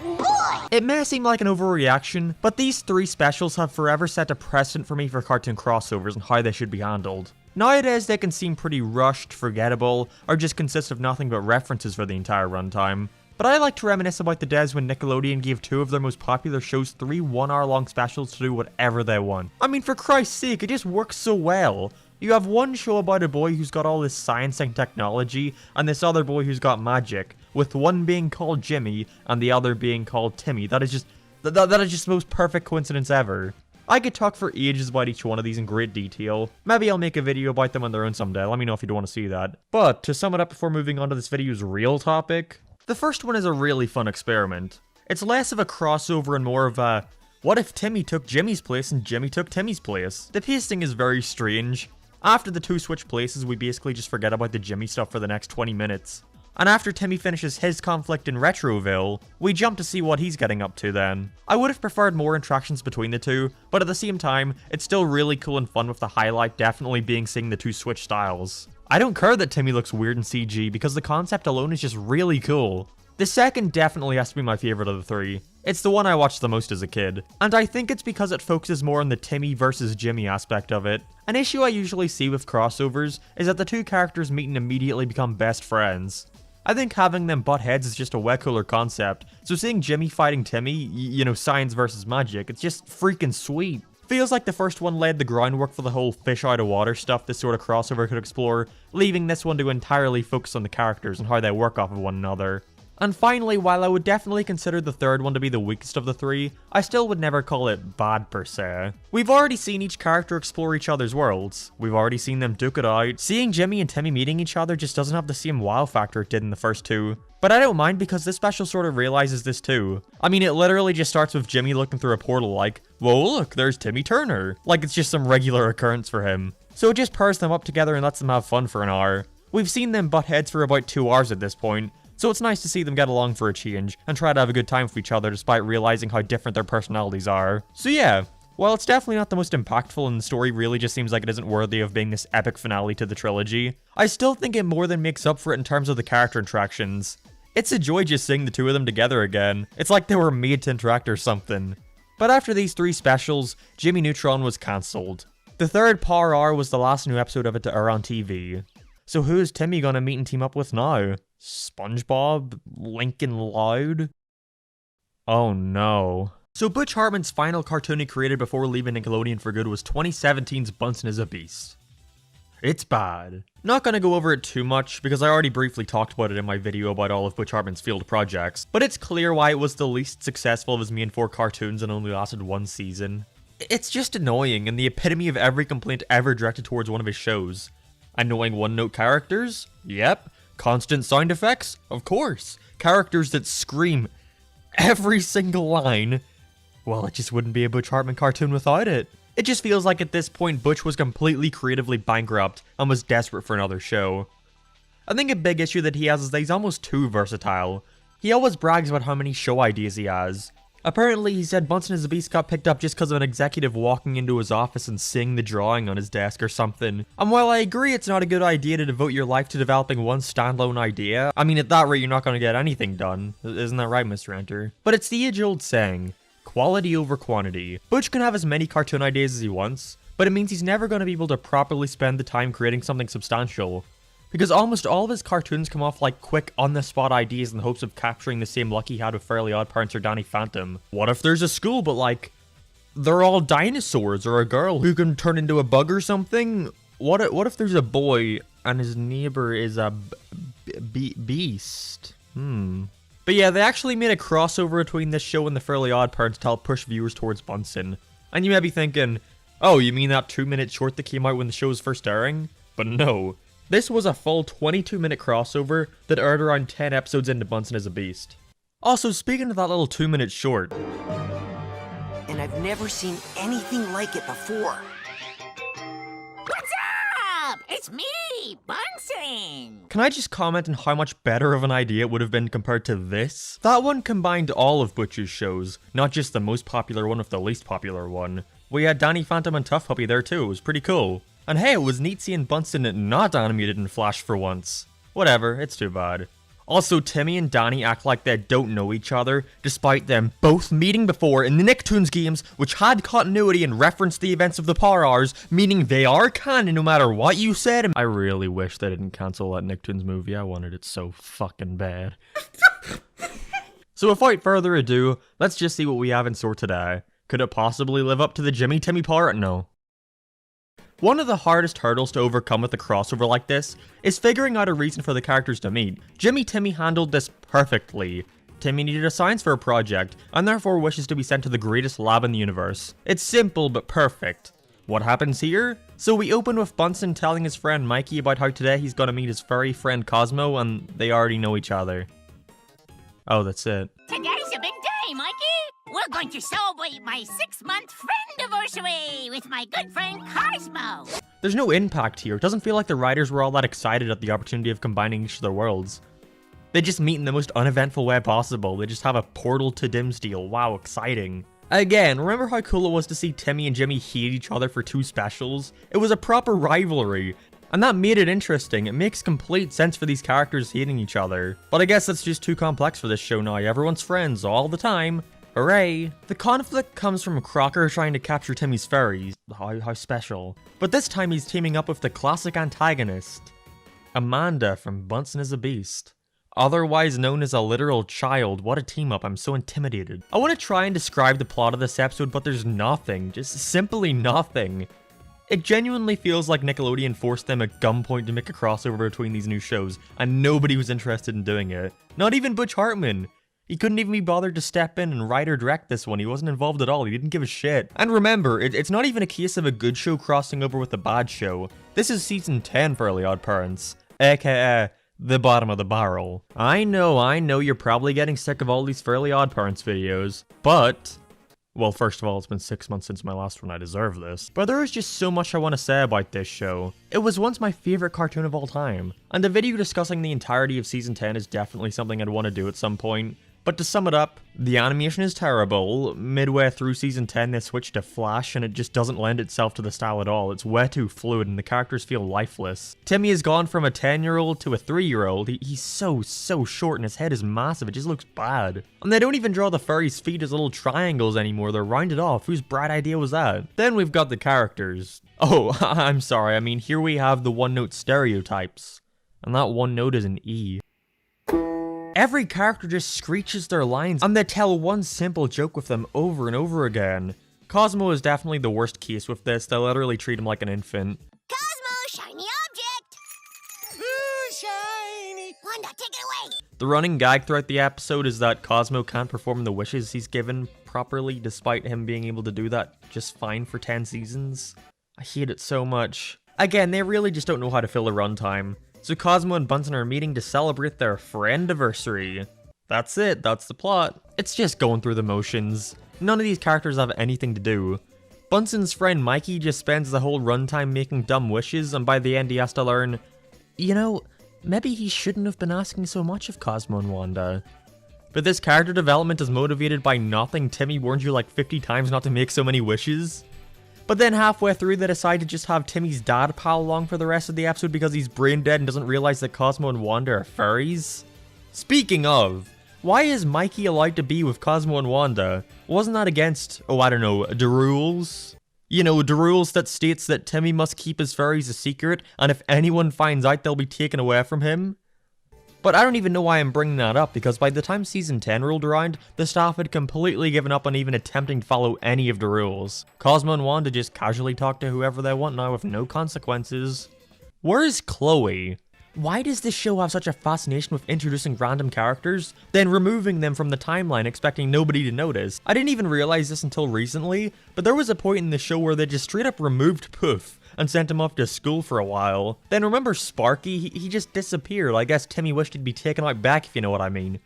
Boy! It may seem like an overreaction, but these 3 specials have forever set a precedent for me for cartoon crossovers and how they should be handled. Nowadays, they can seem pretty rushed, forgettable, or just consist of nothing but references for the entire runtime. But I like to reminisce about the days when Nickelodeon gave 2 of their most popular shows 3 one-hour-long specials to do whatever they want. I mean, for Christ's sake, it just works so well. You have one show about a boy who's got all this science and technology, and this other boy who's got magic, with one being called Jimmy, and the other being called Timmy. That is just the most perfect coincidence ever. I could talk for ages about each one of these in great detail. Maybe I'll make a video about them on their own someday, let me know if you don't want to see that. But, to sum it up before moving on to this video's real topic, the first one is a really fun experiment. It's less of a crossover and more of a, what if Timmy took Jimmy's place and Jimmy took Timmy's place? The pacing is very strange. After the 2 switch places, we basically just forget about the Jimmy stuff for the next 20 minutes. And after Timmy finishes his conflict in Retroville, we jump to see what he's getting up to then. I would have preferred more interactions between the 2, but at the same time, it's still really cool and fun with the highlight definitely being seeing the 2 switch styles. I don't care that Timmy looks weird in CG because the concept alone is just really cool. The second definitely has to be my favorite of the 3. It's the one I watched the most as a kid, and I think it's because it focuses more on the Timmy versus Jimmy aspect of it. An issue I usually see with crossovers is that the 2 characters meet and immediately become best friends. I think having them butt heads is just a way cooler concept, so seeing Jimmy fighting Timmy, you know, science versus magic, it's just freaking sweet. Feels like the first one laid the groundwork for the whole fish out of water stuff this sort of crossover could explore, leaving this one to entirely focus on the characters and how they work off of one another. And finally, while I would definitely consider the third one to be the weakest of the 3, I still would never call it bad per se. We've already seen each character explore each other's worlds. We've already seen them duke it out. Seeing Jimmy and Timmy meeting each other just doesn't have the same wow factor it did in the first 2. But I don't mind because this special sort of realizes this too. I mean, it literally just starts with Jimmy looking through a portal like, whoa look, there's Timmy Turner. Like it's just some regular occurrence for him. So it just pairs them up together and lets them have fun for an hour. We've seen them butt heads for about 2 hours at this point, so it's nice to see them get along for a change and try to have a good time with each other despite realizing how different their personalities are. So yeah, while it's definitely not the most impactful and the story really just seems like it isn't worthy of being this epic finale to the trilogy, I still think it more than makes up for it in terms of the character interactions. It's a joy just seeing the 2 of them together again. It's like they were made to interact or something. But after these 3 specials, Jimmy Neutron was cancelled. The third Power Hour was the last new episode of it to air on TV. So who is Timmy gonna meet and team up with now? SpongeBob? Lincoln Loud? Oh no. So Butch Hartman's final cartoon he created before leaving Nickelodeon for good was 2017's Bunsen is a Beast. It's bad. Not gonna go over it too much, because I already briefly talked about it in my video about all of Butch Hartman's failed projects, but it's clear why it was the least successful of his main 4 cartoons and only lasted 1 season. It's just annoying, and the epitome of every complaint ever directed towards one of his shows. Annoying one-note characters? Yep. Constant sound effects? Of course. Characters that scream every single line? Well, it just wouldn't be a Butch Hartman cartoon without it. It just feels like at this point Butch was completely creatively bankrupt and was desperate for another show. I think a big issue that he has is that he's almost too versatile. He always brags about how many show ideas he has. Apparently, he said Bunsen is a Beast got picked up just because of an executive walking into his office and seeing the drawing on his desk or something. And while I agree it's not a good idea to devote your life to developing one standalone idea, I mean at that rate you're not going to get anything done. Isn't that right, Mr. Enter? But it's the age-old saying, quality over quantity. Butch can have as many cartoon ideas as he wants, but it means he's never going to be able to properly spend the time creating something substantial. Because almost all of his cartoons come off like quick, on-the-spot ideas in the hopes of capturing the same luck he had with Fairly OddParents or Danny Phantom. What if there's a school, but like, they're all dinosaurs, or a girl who can turn into a bug or something? What if there's a boy, and his neighbor is a beast? But yeah, they actually made a crossover between this show and the Fairly OddParents to help push viewers towards Bunsen. And you may be thinking, oh, you mean that 2-minute short that came out when the show was first airing? But no. This was a full 22-minute crossover that aired around 10 episodes into Bunsen as a Beast. Also, speaking of that little 2-minute short... And I've never seen anything like it before. What's up? It's me, Hey, Bunsen! Can I just comment on how much better of an idea it would have been compared to this? That one combined all of Butch's shows, not just the most popular one with the least popular one. We had Danny Phantom and Tough Puppy there too, it was pretty cool. And hey, it was neat seeing Bunsen not animated in Flash for once. Whatever, it's too bad. Also, Timmy and Danny act like they don't know each other, despite them both meeting before in the Nicktoons games, which had continuity and referenced the events of the Power Hours, meaning they are canon no matter what you said. I really wish they didn't cancel that Nicktoons movie, I wanted it so fucking bad. So without further ado, let's just see what we have in store today. Could it possibly live up to the Jimmy Timmy part? No. One of the hardest hurdles to overcome with a crossover like this is figuring out a reason for the characters to meet. Jimmy Timmy handled this perfectly. Timmy needed a science fair project, and therefore wishes to be sent to the greatest lab in the universe. It's simple but perfect. What happens here? So we open with Bunsen telling his friend Mikey about how today he's gonna meet his furry friend Cosmo, and they already know each other. Oh, that's it. Today's a big day, Mikey! We're going to celebrate my 6-month friend-iversary with my good friend Cosmo! There's no impact here. It doesn't feel like the writers were all that excited at the opportunity of combining each of their worlds. They just meet in the most uneventful way possible. They just have a portal to Dimsteel. Wow, exciting. Again, remember how cool it was to see Timmy and Jimmy hate each other for 2 specials? It was a proper rivalry. And that made it interesting. It makes complete sense for these characters hating each other. But I guess that's just too complex for this show now. Everyone's friends all the time. Hooray! The conflict comes from Crocker trying to capture Timmy's furries. How special. But this time he's teaming up with the classic antagonist, Amanda from Bunsen is a Beast. Otherwise known as a literal child. What a team up, I'm so intimidated. I want to try and describe the plot of this episode, but there's nothing. Just simply nothing. It genuinely feels like Nickelodeon forced them at gunpoint to make a crossover between these new shows, and nobody was interested in doing it. Not even Butch Hartman. He couldn't even be bothered to step in and write or direct this one. He wasn't involved at all. He didn't give a shit. And remember, it's not even a case of a good show crossing over with a bad show. This is season 10 for Fairly OddParents, aka the bottom of the barrel. I know, you're probably getting sick of all these Fairly OddParents videos, but... Well, first of all, it's been 6 months since my last one, I deserve this. But there is just so much I want to say about this show. It was once my favorite cartoon of all time, and a video discussing the entirety of season 10 is definitely something I'd want to do at some point. But to sum it up, the animation is terrible. Midway through season 10 they switched to Flash and it just doesn't lend itself to the style at all. It's way too fluid and the characters feel lifeless. Timmy has gone from a 10-year-old to a 3-year-old. He's so short and his head is massive, it just looks bad. And they don't even draw the furry's feet as little triangles anymore, they're rounded off. Whose bright idea was that? Then we've got the characters. Oh, I'm sorry, I mean here we have the one-note stereotypes. And that one note is an E. Every character just screeches their lines, and they tell one simple joke with them over and over again. Cosmo is definitely the worst case with this. They literally treat him like an infant. Cosmo, shiny object! Ooh, shiny! Wanda, take it away! The running gag throughout the episode is that Cosmo can't perform the wishes he's given properly, despite him being able to do that just fine for 10 seasons. I hate it so much. Again, they really just don't know how to fill a runtime. So Cosmo and Bunsen are meeting to celebrate their friend-iversary. That's it, that's the plot. It's just going through the motions. None of these characters have anything to do. Bunsen's friend Mikey just spends the whole runtime making dumb wishes, and by the end he has to learn, you know, maybe he shouldn't have been asking so much of Cosmo and Wanda. But this character development is motivated by nothing. Timmy warned you like 50 times not to make so many wishes. But then halfway through they decide to just have Timmy's dad pal along for the rest of the episode because he's brain dead and doesn't realize that Cosmo and Wanda are furries. Speaking of, why is Mikey allowed to be with Cosmo and Wanda? Wasn't that against, oh I don't know, the rules? You know, the rules that states that Timmy must keep his furries a secret, and if anyone finds out they'll be taken away from him? But I don't even know why I'm bringing that up, because by the time season 10 rolled around, the staff had completely given up on even attempting to follow any of the rules. Cosmo and Wanda just casually talk to whoever they want now with no consequences. Where's Chloe? Why does this show have such a fascination with introducing random characters, then removing them from the timeline expecting nobody to notice? I didn't even realize this until recently, but there was a point in the show where they just straight up removed Poof and sent him off to school for a while. Then remember Sparky? He just disappeared. I guess Timmy wished he'd be taken out back, if you know what I mean.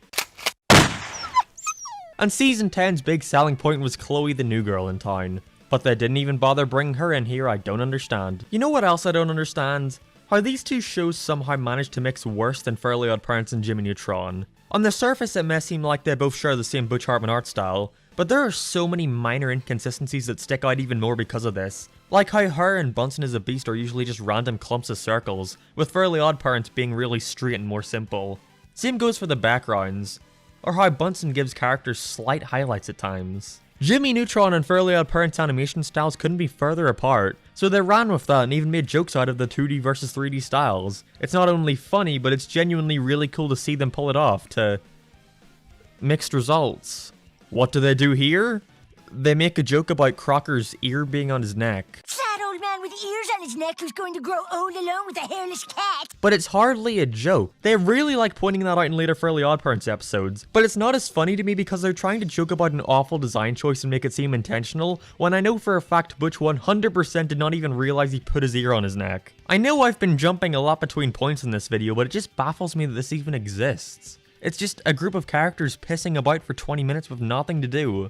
And season 10's big selling point was Chloe, the new girl in town. But they didn't even bother bringing her in here. I don't understand. You know what else I don't understand? how these two shows somehow managed to mix worse than Fairly OddParents and Jimmy Neutron. On the surface it may seem like they both share the same Butch Hartman art style, but there are so many minor inconsistencies that stick out even more because of this. Like how her and Bunsen as a Beast are usually just random clumps of circles, with Fairly OddParents being really straight and more simple. Same goes for the backgrounds, or how Bunsen gives characters slight highlights at times. Jimmy Neutron and Fairly OddParents animation styles couldn't be further apart, so they ran with that and even made jokes out of the 2D versus 3D styles. It's not only funny, but it's genuinely really cool to see them pull it off to mixed results. What do they do here? They make a joke about Crocker's ear being on his neck. Sad old man with ears on his neck who's going to grow old alone with a hairless cat. But it's hardly a joke. They really like pointing that out in later Fairly OddParents episodes, but it's not as funny to me because they're trying to joke about an awful design choice and make it seem intentional, when I know for a fact Butch 100% did not even realize he put his ear on his neck. I know I've been jumping a lot between points in this video, but it just baffles me that this even exists. It's just a group of characters pissing about for 20 minutes with nothing to do.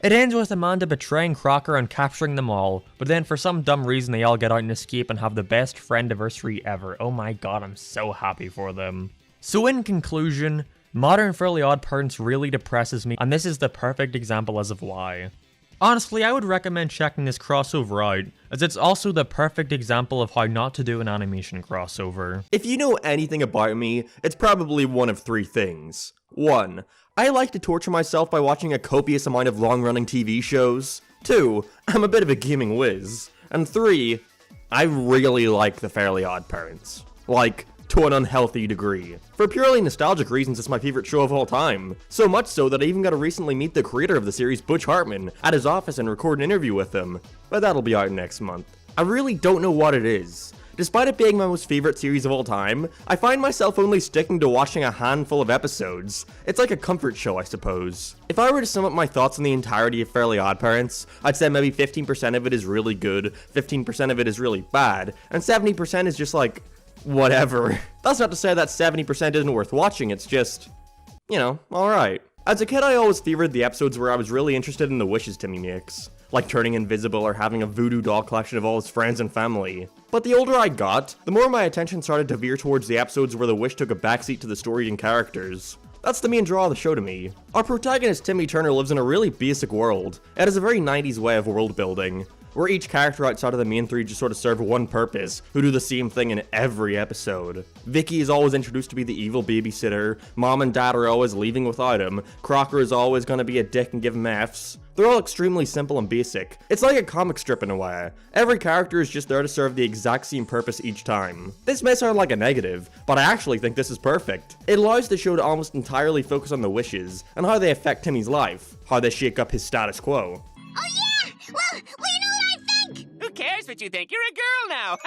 It ends with Amanda betraying Crocker and capturing them all, but then for some dumb reason they all get out and escape and have the best friend-iversary ever. Oh my god, I'm so happy for them. So in conclusion, modern Fairly OddParents really depresses me, and this is the perfect example as of why. Honestly, I would recommend checking this crossover out, as it's also the perfect example of how not to do an animation crossover. If you know anything about me, it's probably one of three things. 1. I like to torture myself by watching a copious amount of long-running TV shows. 2. I'm a bit of a gaming whiz. And 3. I really like the Fairly OddParents. Like, to an unhealthy degree. For purely nostalgic reasons, it's my favorite show of all time. So much so that I even got to recently meet the creator of the series, Butch Hartman, at his office and record an interview with him. But that'll be out next month. I really don't know what it is. Despite it being my most favorite series of all time, I find myself only sticking to watching a handful of episodes. It's like a comfort show, I suppose. If I were to sum up my thoughts on the entirety of Fairly OddParents, I'd say maybe 15% of it is really good, 15% of it is really bad, and 70% is just like, whatever. That's not to say that 70% isn't worth watching, it's just, you know, alright. As a kid, I always favored the episodes where I was really interested in the wishes Timmy makes, like turning invisible or having a voodoo doll collection of all his friends and family. But the older I got, the more my attention started to veer towards the episodes where the wish took a backseat to the story and characters. That's the main draw of the show to me. Our protagonist Timmy Turner lives in a really basic world. It has a very 90s way of world building, where each character outside of the main three just sort of serve one purpose, who do the same thing in every episode. Vicky is always introduced to be the evil babysitter, Mom and Dad are always leaving without him, Crocker is always gonna be a dick and give him Fs. They're all extremely simple and basic. It's like a comic strip in a way. Every character is just there to serve the exact same purpose each time. This may sound like a negative, but I actually think this is perfect. It allows the show to almost entirely focus on the wishes, and how they affect Timmy's life, how they shake up his status quo. Oh yeah! Well, you know what I think? Who cares what you think? You're a girl now.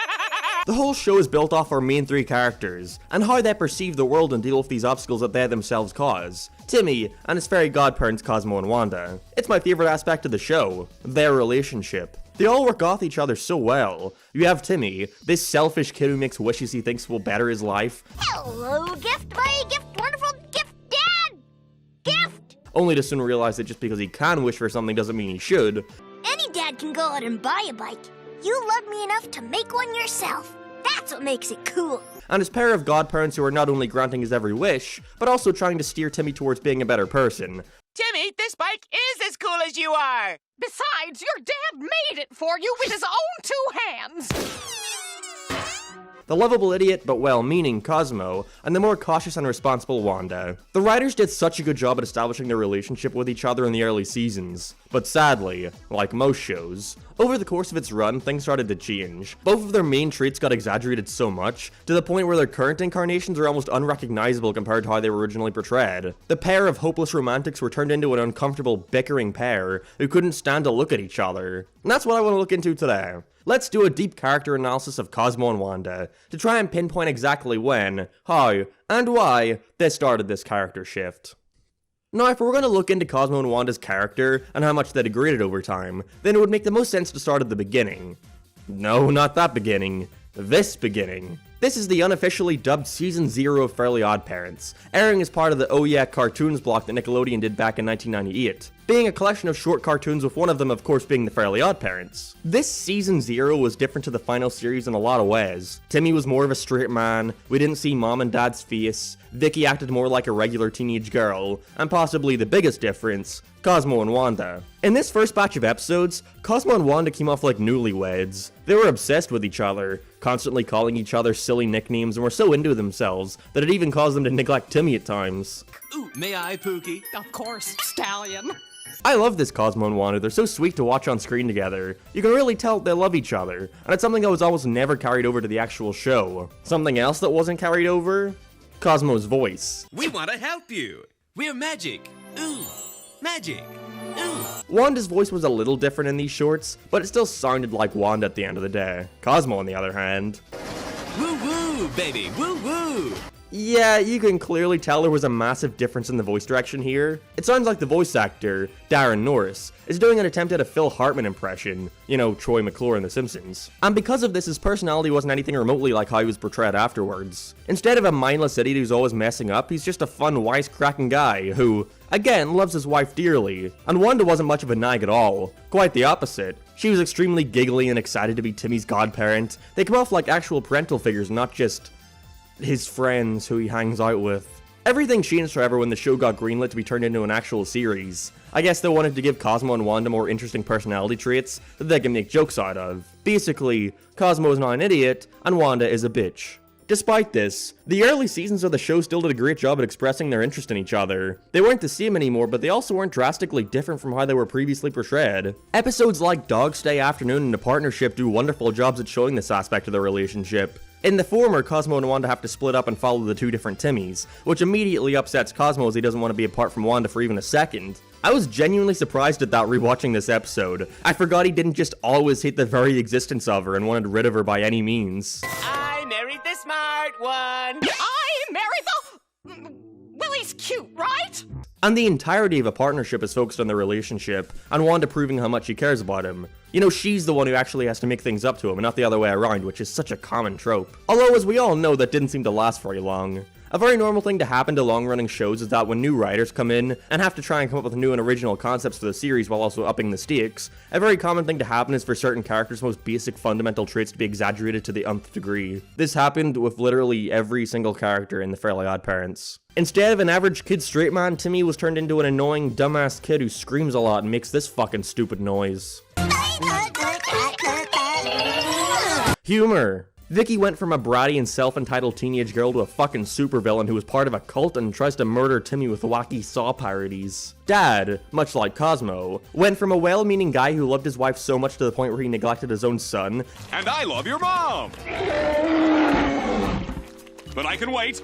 The whole show is built off our main three characters, and how they perceive the world and deal with these obstacles that they themselves cause. Timmy, and his fairy godparents Cosmo and Wanda. It's my favorite aspect of the show, their relationship. They all work off each other so well. You have Timmy, this selfish kid who makes wishes he thinks will better his life. Hello, gift, my gift, wonderful gift, Dad! Gift! Only to soon realize that just because he can wish for something doesn't mean he should. Any dad can go out and buy a bike. You love me enough to make one yourself. That's what makes it cool. And his pair of godparents who are not only granting his every wish, but also trying to steer Timmy towards being a better person. Timmy, this bike is as cool as you are. Besides, your dad made it for you with his own two hands. The lovable idiot but well-meaning Cosmo, and the more cautious and responsible Wanda. The writers did such a good job at establishing their relationship with each other in the early seasons. But sadly, like most shows, over the course of its run, things started to change. Both of their main traits got exaggerated so much, to the point where their current incarnations are almost unrecognizable compared to how they were originally portrayed. The pair of hopeless romantics were turned into an uncomfortable, bickering pair who couldn't stand to look at each other. And that's what I want to look into today. Let's do a deep character analysis of Cosmo and Wanda, to try and pinpoint exactly when, how, and why they started this character shift. Now, if we're going to look into Cosmo and Wanda's character, and how much they degraded over time, then it would make the most sense to start at the beginning. No, not that beginning. This beginning. This is the unofficially dubbed Season 0 of Fairly OddParents, airing as part of the Oh Yeah Cartoons block that Nickelodeon did back in 1998. being a collection of short cartoons with one of them of course being the Fairly OddParents. This season 0 was different to the final series in a lot of ways. Timmy was more of a straight man, we didn't see mom and dad's face, Vicky acted more like a regular teenage girl, and possibly the biggest difference, Cosmo and Wanda. In this first batch of episodes, Cosmo and Wanda came off like newlyweds. They were obsessed with each other, constantly calling each other silly nicknames, and were so into themselves that it even caused them to neglect Timmy at times. Ooh, may I, Pookie? Of course, Stallion. I love this Cosmo and Wanda, they're so sweet to watch on screen together. You can really tell they love each other, and it's something that was almost never carried over to the actual show. Something else that wasn't carried over? Cosmo's voice. We want to help you. We're magic. Ooh, magic. Ooh. Wanda's voice was a little different in these shorts, but it still sounded like Wanda at the end of the day. Cosmo, on the other hand, Woo woo, baby, woo woo. yeah, you can clearly tell there was a massive difference in the voice direction here. It sounds like the voice actor, Darren Norris, is doing an attempt at a Phil Hartman impression, you know, Troy McClure in The Simpsons. And because of this, his personality wasn't anything remotely like how he was portrayed afterwards. Instead of a mindless idiot who's always messing up, he's just a fun, wisecracking guy who, again, loves his wife dearly. And Wanda wasn't much of a nag at all. Quite the opposite. She was extremely giggly and excited to be Timmy's godparent. They come off like actual parental figures, not just his friends who he hangs out with. Everything changed forever when the show got greenlit to be turned into an actual series. I guess they wanted to give Cosmo and Wanda more interesting personality traits that they can make jokes out of. Basically, Cosmo is not an idiot, and Wanda is a bitch. Despite this, the early seasons of the show still did a great job at expressing their interest in each other. They weren't the same anymore, but they also weren't drastically different from how they were previously portrayed. Episodes like Dog's Day Afternoon and The Partnership do wonderful jobs at showing this aspect of their relationship. In the former, Cosmo and Wanda have to split up and follow the two different Timmys, which immediately upsets Cosmo as he doesn't want to be apart from Wanda for even a second. I was genuinely surprised at that rewatching this episode. I forgot he didn't just always hate the very existence of her and wanted rid of her by any means. I married the smart one. I married the... Willie's cute, right? And the entirety of A Partnership is focused on their relationship, and Wanda proving how much she cares about him. You know, she's the one who actually has to make things up to him, and not the other way around, which is such a common trope. Although, as we all know, that didn't seem to last very long. A very normal thing to happen to long-running shows is that when new writers come in and have to try and come up with new and original concepts for the series while also upping the stakes, a very common thing to happen is for certain characters' most basic fundamental traits to be exaggerated to the nth degree. This happened with literally every single character in The Fairly OddParents. Instead of an average kid straight man, Timmy was turned into an annoying, dumbass kid who screams a lot and makes this fucking stupid noise. Humor. Vicky went from a bratty and self-entitled teenage girl to a fucking supervillain who was part of a cult and tries to murder Timmy with wacky Saw parodies. Dad, much like Cosmo, went from a well-meaning guy who loved his wife so much to the point where he neglected his own son. And I love your mom! But I can wait.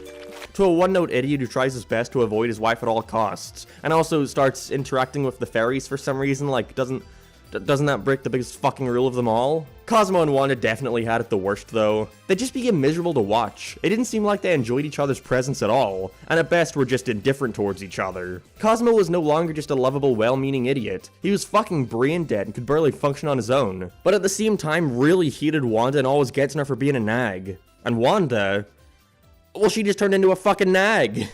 To a one-note idiot who tries his best to avoid his wife at all costs, and also starts interacting with the fairies for some reason, like, doesn't that break the biggest fucking rule of them all? Cosmo and Wanda definitely had it the worst though. They just became miserable to watch. It didn't seem like they enjoyed each other's presence at all, and at best were just indifferent towards each other. Cosmo was no longer just a lovable, well-meaning idiot. He was fucking brain dead and could barely function on his own. But at the same time really hated Wanda and always gets on her for being a nag. And Wanda, well, she just turned into a fucking nag. Move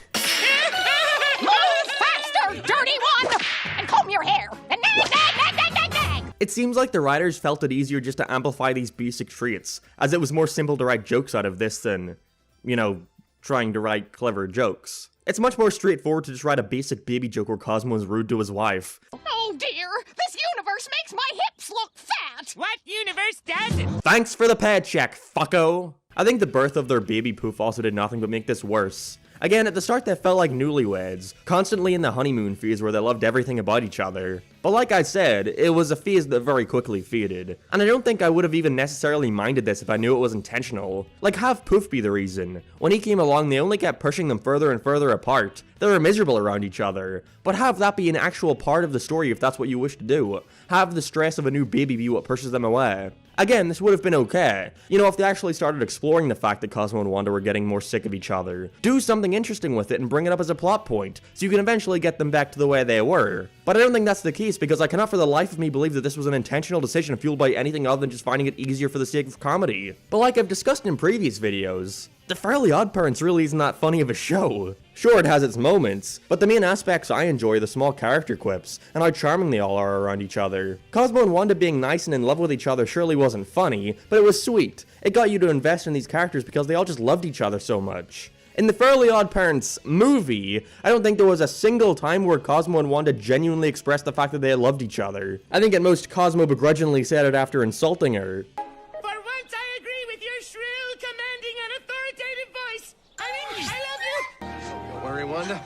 faster, dirty one! And comb your hair! And nag, nag, nag, nag, nag, nag! It seems like the writers felt it easier just to amplify these basic traits, as it was more simple to write jokes out of this than, you know, trying to write clever jokes. It's much more straightforward to just write a basic baby joke where Cosmo is rude to his wife. Oh dear, this universe makes my hips look fat! What universe doesn't? Thanks for the paycheck, fucko! I think the birth of their baby poof also did nothing but make this worse. Again, at the start they felt like newlyweds, constantly in the honeymoon phase where they loved everything about each other. But like I said, it was a phase that very quickly faded. And I don't think I would have even necessarily minded this if I knew it was intentional. Like, have Poof be the reason. When he came along, they only kept pushing them further and further apart. They were miserable around each other. But have that be an actual part of the story if that's what you wish to do. Have the stress of a new baby be what pushes them away. Again, this would have been okay. You know, if they actually started exploring the fact that Cosmo and Wanda were getting more sick of each other. Do something interesting with it and bring it up as a plot point, so you can eventually get them back to the way they were. But I don't think that's the case, because I cannot for the life of me believe that this was an intentional decision fueled by anything other than just finding it easier for the sake of comedy. But like I've discussed in previous videos, The Fairly OddParents really isn't that funny of a show. Sure, it has its moments, but the main aspects I enjoy are the small character quips, and how charming they all are around each other. Cosmo and Wanda being nice and in love with each other surely wasn't funny, but it was sweet. It got you to invest in these characters because they all just loved each other so much. In the Fairly OddParents movie, I don't think there was a single time where Cosmo and Wanda genuinely expressed the fact that they loved each other. I think at most Cosmo begrudgingly said it after insulting her. For once I agree with your shrill, commanding, and authoritative voice. I love you. Don't worry, Wanda.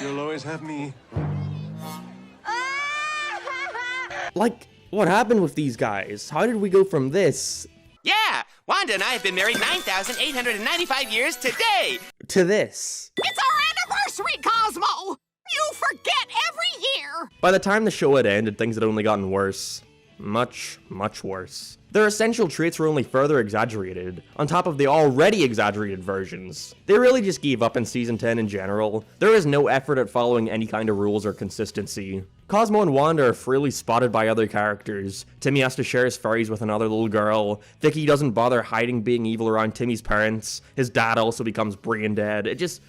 You'll always have me. Like, what happened with these guys? How did we go from this Yeah, Wanda and I have been married 9,895 years today! to this? It's our anniversary, Cosmo! You forget every year! By the time the show had ended, things had only gotten worse. Much, much worse. Their essential traits were only further exaggerated, on top of the already exaggerated versions. They really just gave up in Season 10 in general. There is no effort at following any kind of rules or consistency. Cosmo and Wanda are freely spotted by other characters. Timmy has to share his furries with another little girl. Vicky doesn't bother hiding being evil around Timmy's parents. His dad also becomes brain dead. It just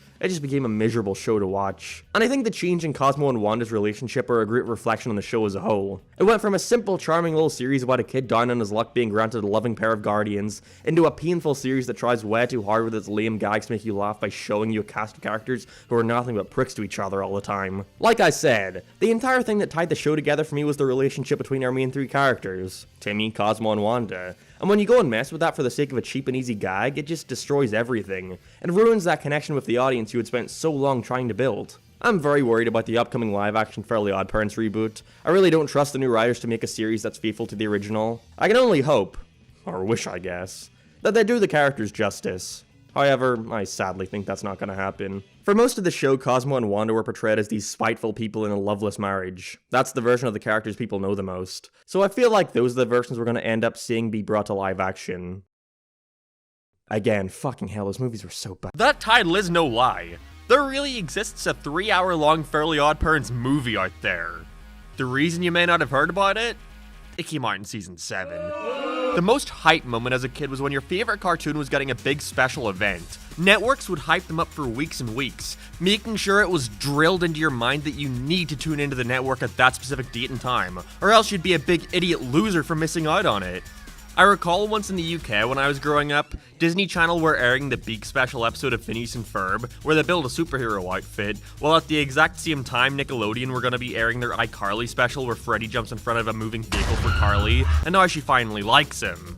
became a miserable show to watch. And I think the change in Cosmo and Wanda's relationship are a great reflection on the show as a whole. It went from a simple, charming little series about a kid down on his luck being granted a loving pair of guardians, into a painful series that tries way too hard with its lame gags to make you laugh by showing you a cast of characters who are nothing but pricks to each other all the time. Like I said, the entire thing that tied the show together for me was the relationship between our main three characters, Timmy, Cosmo, and Wanda. And when you go and mess with that for the sake of a cheap and easy gag, it just destroys everything, and ruins that connection with the audience you had spent so long trying to build. I'm very worried about the upcoming live-action Fairly OddParents reboot. I really don't trust the new writers to make a series that's faithful to the original. I can only hope, or wish I guess, that they do the characters justice. However, I sadly think that's not gonna happen. For most of the show, Cosmo and Wanda were portrayed as these spiteful people in a loveless marriage. That's the version of the characters people know the most. So I feel like those are the versions we're gonna end up seeing be brought to live action. Again, fucking hell, those movies were so bad. That title is no lie. There really exists a 3-hour-long Fairly OddParents movie out there. The reason you may not have heard about it? It came out in Season 7. The most hype moment as a kid was when your favorite cartoon was getting a big special event. Networks would hype them up for weeks and weeks, making sure it was drilled into your mind that you need to tune into the network at that specific date and time, or else you'd be a big idiot loser for missing out on it. I recall once in the UK when I was growing up, Disney Channel were airing the Beak special episode of Phineas and Ferb, where they build a superhero outfit, while at the exact same time Nickelodeon were going to be airing their iCarly special where Freddy jumps in front of a moving vehicle for Carly, and now she finally likes him.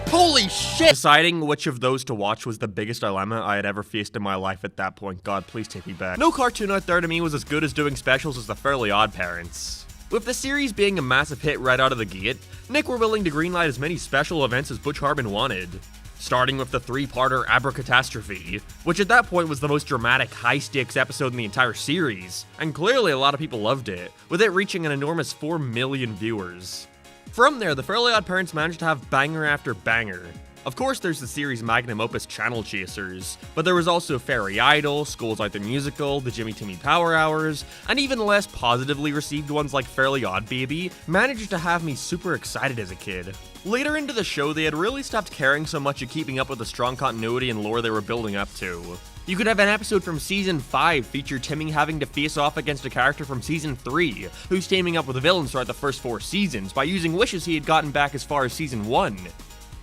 Holy shit! Deciding which of those to watch was the biggest dilemma I had ever faced in my life at that point. God, please take me back. No cartoon out there to me was as good as doing specials as the Fairly OddParents. With the series being a massive hit right out of the gate, Nick were willing to greenlight as many special events as Butch Hartman wanted. Starting with the 3-parter Abracatastrophe, which at that point was the most dramatic, high-stakes episode in the entire series, and clearly a lot of people loved it, with it reaching an enormous 4 million viewers. From there, the Fairly OddParents managed to have banger after banger. Of course, there's the series' magnum opus Channel Chasers, but there was also Fairy Idol, Schools Out the Musical, the Jimmy Timmy Power Hours, and even less positively received ones like Fairly Odd Baby managed to have me super excited as a kid. Later into the show, they had really stopped caring so much at keeping up with the strong continuity and lore they were building up to. You could have an episode from Season 5 feature Timmy having to face off against a character from Season 3, who's teaming up with the villains throughout the first 4 seasons by using wishes he had gotten back as far as Season 1.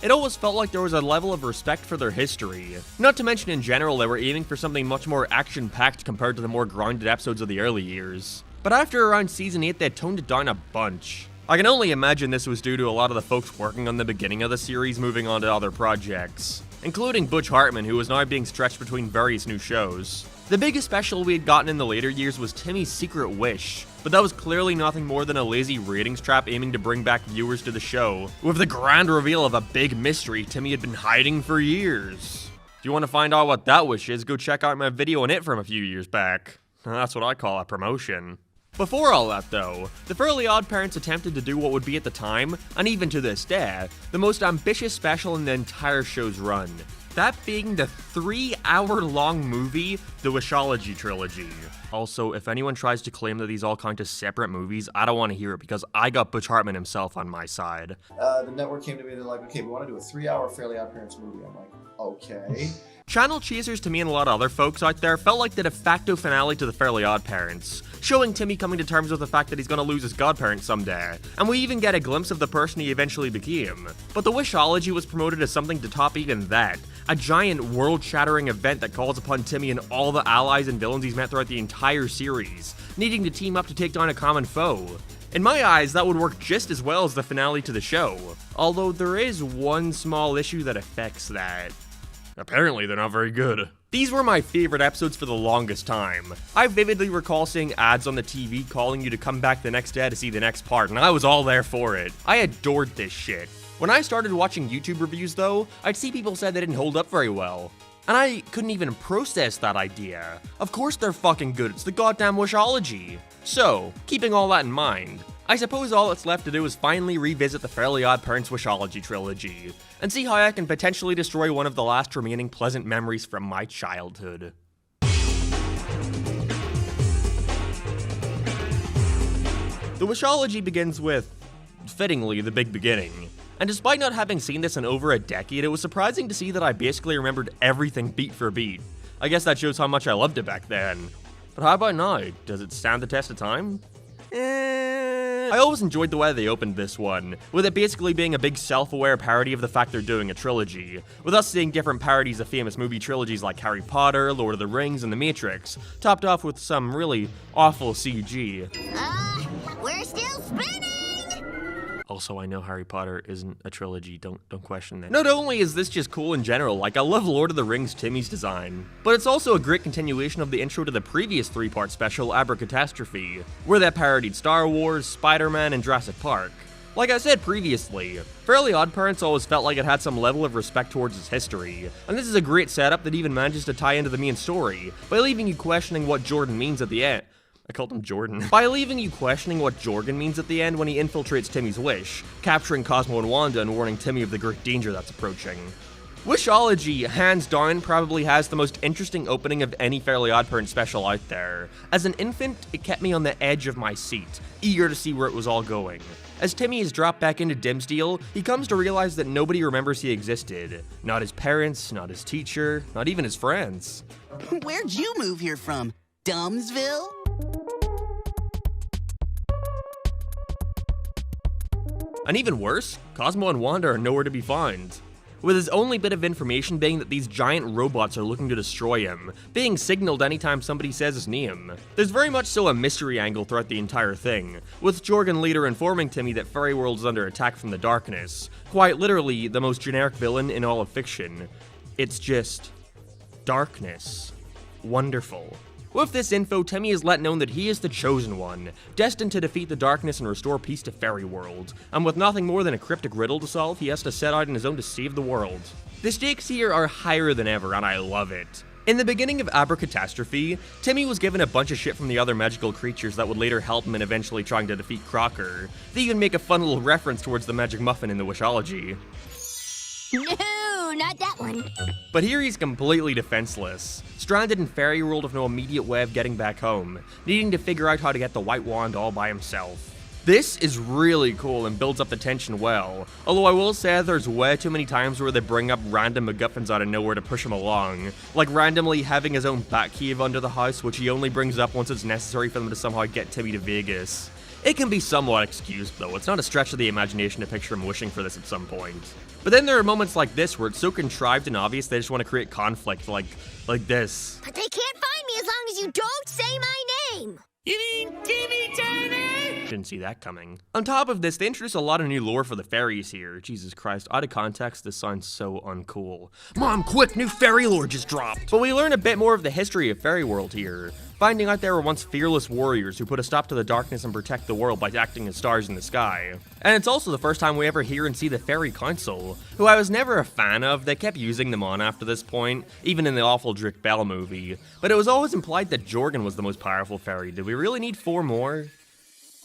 It always felt like there was a level of respect for their history. Not to mention in general, they were aiming for something much more action-packed compared to the more grounded episodes of the early years. But after around Season 8, they toned it down a bunch. I can only imagine this was due to a lot of the folks working on the beginning of the series moving on to other projects, including Butch Hartman, who was now being stretched between various new shows. The biggest special we had gotten in the later years was Timmy's Secret Wish, but that was clearly nothing more than a lazy ratings trap aiming to bring back viewers to the show, with the grand reveal of a big mystery Timmy had been hiding for years. If you want to find out what that wish is, go check out my video on it from a few years back. That's what I call a promotion. Before all that though, the Fairly OddParents attempted to do what would be at the time, and even to this day, the most ambitious special in the entire show's run. That being the 3-hour-long movie, the Wishology trilogy. Also, if anyone tries to claim that these all count as separate movies, I don't want to hear it because I got Butch Hartman himself on my side. The network came to me, they're like, okay, we want to do a 3-hour Fairly OddParents movie. I'm like, okay. Channel chasers to me and a lot of other folks out there felt like the de facto finale to the Fairly OddParents, showing Timmy coming to terms with the fact that he's gonna lose his godparent someday, and we even get a glimpse of the person he eventually became. But the Wishology was promoted as something to top even that, a giant world-shattering event that calls upon Timmy and all the allies and villains he's met throughout the entire series, needing to team up to take down a common foe. In my eyes, that would work just as well as the finale to the show, although there is one small issue that affects that. Apparently they're not very good. These were my favorite episodes for the longest time. I vividly recall seeing ads on the TV calling you to come back the next day to see the next part, and I was all there for it. I adored this shit. When I started watching YouTube reviews though, I'd see people said they didn't hold up very well. And I couldn't even process that idea. Of course they're fucking good, it's the goddamn Wishology. So, keeping all that in mind, I suppose all that's left to do is finally revisit the Fairly OddParents Wishology trilogy, and see how I can potentially destroy one of the last remaining pleasant memories from my childhood. The Wishology begins with, fittingly, the big beginning. And despite not having seen this in over a decade, it was surprising to see that I basically remembered everything beat for beat. I guess that shows how much I loved it back then. But how about now? Does it stand the test of time? I always enjoyed the way they opened this one, with it basically being a big self-aware parody of the fact they're doing a trilogy, with us seeing different parodies of famous movie trilogies like Harry Potter, Lord of the Rings, and The Matrix, topped off with some really awful CG. We're still spinning! Also, I know Harry Potter isn't a trilogy, don't question that. Not only is this just cool in general, like I love Lord of the Rings Timmy's design, but it's also a great continuation of the intro to the previous 3-part special, Abracatastrophe, where they parodied Star Wars, Spider-Man, and Jurassic Park. Like I said previously, Fairly OddParents always felt like it had some level of respect towards its history, and this is a great setup that even manages to tie into the main story, by leaving you questioning what Jordan means at the end. I called him Jordan. By leaving you questioning what Jordan means at the end when he infiltrates Timmy's wish, capturing Cosmo and Wanda and warning Timmy of the great danger that's approaching. Wishology, hands down, probably has the most interesting opening of any Fairly OddParents special out there. As an infant, it kept me on the edge of my seat, eager to see where it was all going. As Timmy is dropped back into Dimsdale, he comes to realize that nobody remembers he existed. Not his parents, not his teacher, not even his friends. Where'd you move here from? Dumbsville? And even worse, Cosmo and Wanda are nowhere to be found, with his only bit of information being that these giant robots are looking to destroy him, being signaled anytime somebody says his name. There's very much so a mystery angle throughout the entire thing, with Jorgen later informing Timmy that Fairy World is under attack from the darkness, quite literally the most generic villain in all of fiction. It's just darkness. Wonderful. With this info, Timmy is let known that he is the Chosen One, destined to defeat the darkness and restore peace to Fairy World, and with nothing more than a cryptic riddle to solve, he has to set out on his own to save the world. The stakes here are higher than ever, and I love it. In the beginning of Abracatastrophe, Timmy was given a bunch of shit from the other magical creatures that would later help him in eventually trying to defeat Crocker. They even make a fun little reference towards the magic muffin in the Wishology. No, not that one. But here he's completely defenseless, stranded in Fairy World with no immediate way of getting back home, needing to figure out how to get the White Wand all by himself. This is really cool and builds up the tension well, although I will say there's way too many times where they bring up random MacGuffins out of nowhere to push him along, like randomly having his own Batcave under the house, which he only brings up once it's necessary for them to somehow get Timmy to Vegas. It can be somewhat excused though, it's not a stretch of the imagination to picture him wishing for this at some point. But then there are moments like this where it's so contrived and obvious they just want to create conflict, like this. But they can't find me as long as you don't say my name. You mean Timmy Turner? Didn't see that coming. On top of this, they introduce a lot of new lore for the fairies here. Jesus Christ, out of context, this sounds so uncool. Mom, quick, new fairy lore just dropped! But we learn a bit more of the history of Fairy World here, finding out there were once fearless warriors who put a stop to the darkness and protect the world by acting as stars in the sky. And it's also the first time we ever hear and see the Fairy Council, who I was never a fan of. They kept using them on after this point, even in the awful Drake Bell movie. But it was always implied that Jorgen was the most powerful fairy. Did we really need 4 more?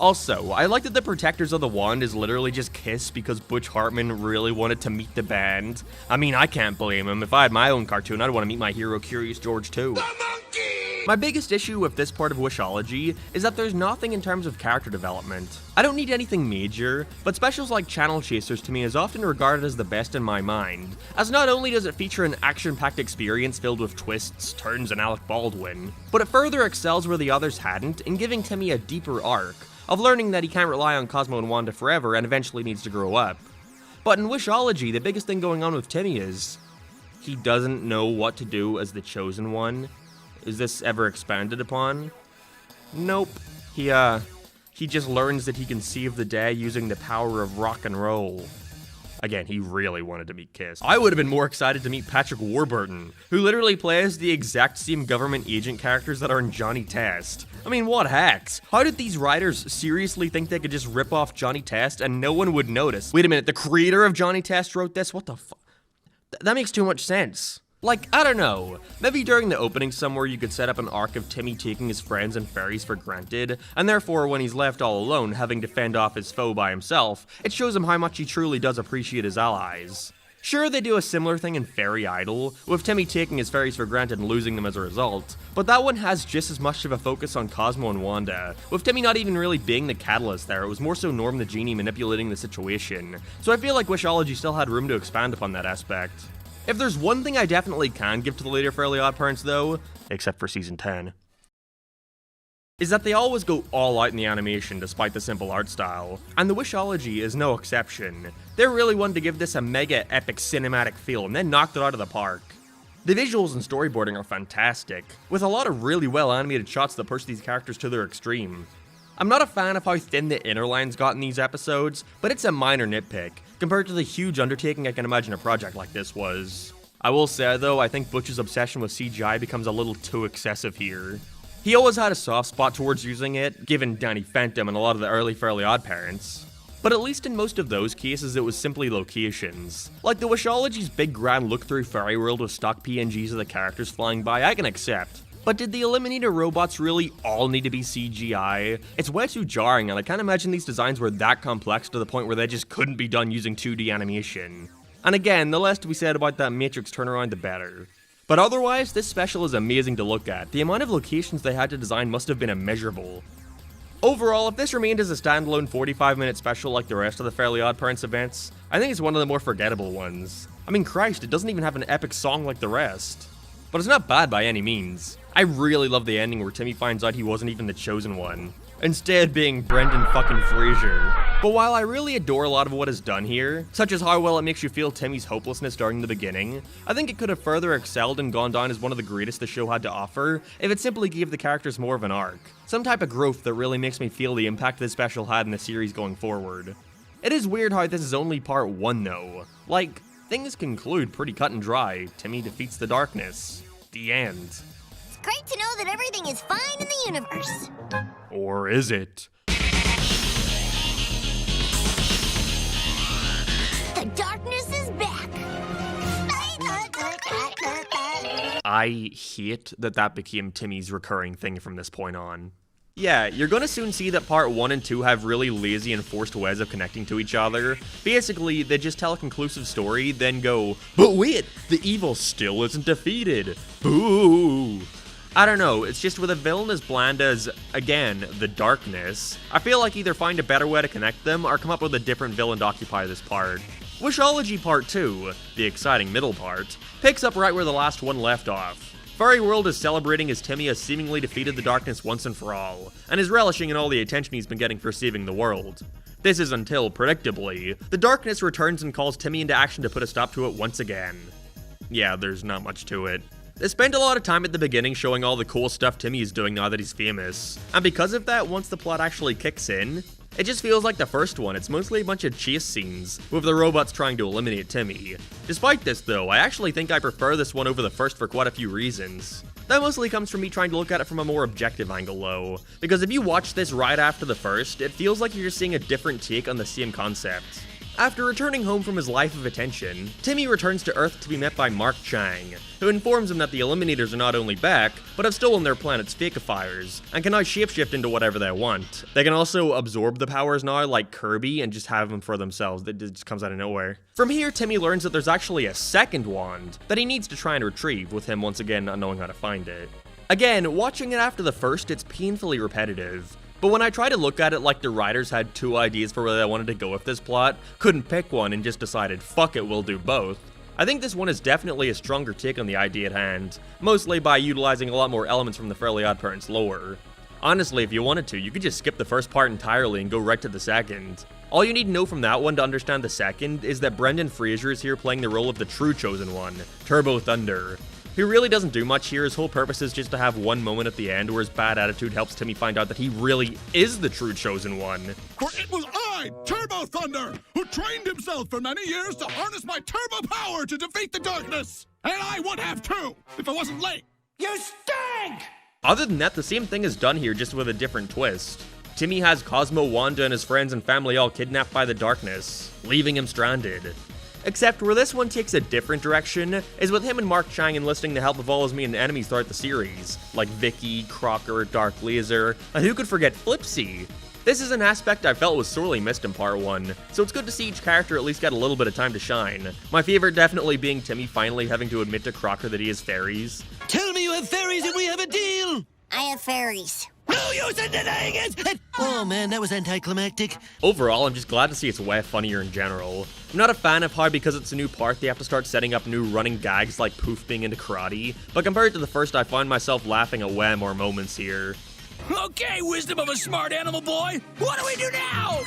Also, I like that the protectors of the wand is literally just Kiss because Butch Hartman really wanted to meet the band. I mean, I can't blame him. If I had my own cartoon, I'd want to meet my hero Curious George too. My biggest issue with this part of Wishology is that there's nothing in terms of character development. I don't need anything major, but specials like Channel Chasers to me is often regarded as the best in my mind, as not only does it feature an action-packed experience filled with twists, turns, and Alec Baldwin, but it further excels where the others hadn't in giving Timmy a deeper arc, of learning that he can't rely on Cosmo and Wanda forever and eventually needs to grow up. But in Wishology, the biggest thing going on with Timmy is he doesn't know what to do as the Chosen One. Is this ever expanded upon? Nope. He just learns that he can save the day using the power of rock and roll. Again, he really wanted to meet Kiss. I would have been more excited to meet Patrick Warburton, who literally plays the exact same government agent characters that are in Johnny Test. I mean, what hacks? How did these writers seriously think they could just rip off Johnny Test and no one would notice? Wait a minute, the creator of Johnny Test wrote this? What the fuck? That makes too much sense. Like, I don't know, maybe during the opening somewhere you could set up an arc of Timmy taking his friends and fairies for granted, and therefore when he's left all alone having to fend off his foe by himself, it shows him how much he truly does appreciate his allies. Sure, they do a similar thing in Fairy Idol, with Timmy taking his fairies for granted and losing them as a result, but that one has just as much of a focus on Cosmo and Wanda, with Timmy not even really being the catalyst there. It was more so Norm the Genie manipulating the situation, so I feel like Wishology still had room to expand upon that aspect. If there's one thing I definitely can give to the later Fairly OddParents though, except for season 10, is that they always go all out in the animation despite the simple art style, and the Wishology is no exception. They really wanted to give this a mega epic cinematic feel and then knocked it out of the park. The visuals and storyboarding are fantastic, with a lot of really well animated shots that push these characters to their extreme. I'm not a fan of how thin the inner lines got in these episodes, but it's a minor nitpick, compared to the huge undertaking I can imagine a project like this was. I will say though, I think Butch's obsession with CGI becomes a little too excessive here. He always had a soft spot towards using it, given Danny Phantom and a lot of the early Fairly OddParents. But at least in most of those cases, it was simply locations. Like the Wishology's big grand look-through fairy world with stock PNGs of the characters flying by, I can accept. But did the Eliminator robots really all need to be CGI? It's way too jarring, and I can't imagine these designs were that complex to the point where they just couldn't be done using 2D animation. And again, the less to be said about that Matrix turnaround, the better. But otherwise, this special is amazing to look at. The amount of locations they had to design must have been immeasurable. Overall, if this remained as a standalone 45-minute special like the rest of the Fairly OddParents events, I think it's one of the more forgettable ones. I mean, Christ, it doesn't even have an epic song like the rest. But it's not bad by any means. I really love the ending where Timmy finds out he wasn't even the chosen one, instead being Brendan fucking Fraser. But while I really adore a lot of what is done here, such as how well it makes you feel Timmy's hopelessness during the beginning, I think it could have further excelled and gone down as one of the greatest the show had to offer if it simply gave the characters more of an arc. Some type of growth that really makes me feel the impact this special had in the series going forward. It is weird how this is only part 1 though. Like, things conclude pretty cut and dry. Timmy defeats the darkness. The end. It's great to know that everything is fine in the universe. Or is it? The darkness is back. I hate that became Timmy's recurring thing from this point on. Yeah, you're gonna soon see that part 1 and 2 have really lazy and forced ways of connecting to each other. Basically, they just tell a conclusive story, then go, but wait, the evil still isn't defeated. Boo! I don't know, it's just with a villain as bland as, again, the darkness, I feel like either find a better way to connect them or come up with a different villain to occupy this part. Wishology Part 2, the exciting middle part, picks up right where the last one left off. Furry World is celebrating as Timmy has seemingly defeated the darkness once and for all, and is relishing in all the attention he's been getting for saving the world. This is until, predictably, the darkness returns and calls Timmy into action to put a stop to it once again. Yeah, there's not much to it. They spend a lot of time at the beginning showing all the cool stuff Timmy is doing now that he's famous, and because of that, once the plot actually kicks in, it just feels like the first one. It's mostly a bunch of chase scenes, with the robots trying to eliminate Timmy. Despite this though, I actually think I prefer this one over the first for quite a few reasons. That mostly comes from me trying to look at it from a more objective angle though, because if you watch this right after the first, it feels like you're just seeing a different take on the same concept. After returning home from his life of attention, Timmy returns to Earth to be met by Mark Chang, who informs him that the Eliminators are not only back, but have stolen their planet's fakifiers, and can now shapeshift into whatever they want. They can also absorb the powers now, like Kirby, and just have them for themselves. That just comes out of nowhere. From here, Timmy learns that there's actually a second wand that he needs to try and retrieve, with him once again not knowing how to find it. Again, watching it after the first, it's painfully repetitive. But when I try to look at it like the writers had two ideas for where they wanted to go with this plot, couldn't pick one and just decided, fuck it, we'll do both. I think this one is definitely a stronger take on the idea at hand, mostly by utilizing a lot more elements from the Fairly OddParents lore. Honestly, if you wanted to, you could just skip the first part entirely and go right to the second. All you need to know from that one to understand the second is that Brendan Fraser is here playing the role of the true Chosen One, Turbo Thunder. He really doesn't do much here. His whole purpose is just to have one moment at the end where his bad attitude helps Timmy find out that he really is the true Chosen One. For it was I, Turbo Thunder, who trained himself for many years to harness my turbo power to defeat the darkness. And I would have too, if I wasn't late. You stink! Other than that, the same thing is done here, just with a different twist. Timmy has Cosmo, Wanda, and his friends and family all kidnapped by the darkness, leaving him stranded. Except where this one takes a different direction is with him and Mark Chang enlisting the help of all his main enemies throughout the series, like Vicky, Crocker, Dark Laser, and who could forget Flipsy? This is an aspect I felt was sorely missed in part 1, so it's good to see each character at least get a little bit of time to shine. My favorite definitely being Timmy finally having to admit to Crocker that he has fairies. Tell me you have fairies and we have a deal! I have fairies. No use in denying it! Oh man, that was anticlimactic. Overall, I'm just glad to see it's way funnier in general. I'm not a fan of how because it's a new part they have to start setting up new running gags like Poof being into karate, but compared to the first I find myself laughing at way more moments here. Okay, wisdom of a smart animal boy. What do we do now?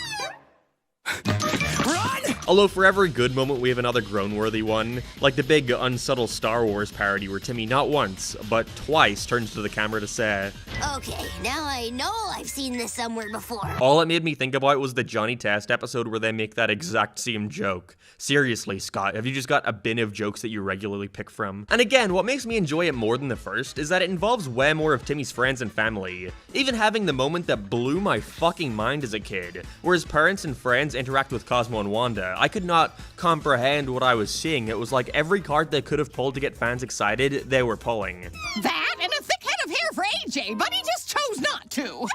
Run! Although for every good moment we have another groan-worthy one, like the big unsubtle Star Wars parody where Timmy not once, but twice turns to the camera to say, Okay, now I know I've seen this somewhere before. all it made me think about was the Johnny Test episode where they make that exact same joke. Seriously, Scott, have you just got a bin of jokes that you regularly pick from? And again, what makes me enjoy it more than the first is that it involves way more of Timmy's friends and family. Even having the moment that blew my fucking mind as a kid, where his parents and friends interact with Cosmo and Wanda. I could not comprehend what I was seeing. It was like every card they could have pulled to get fans excited, they were pulling. That and a thick head of hair for AJ, but he just chose not to.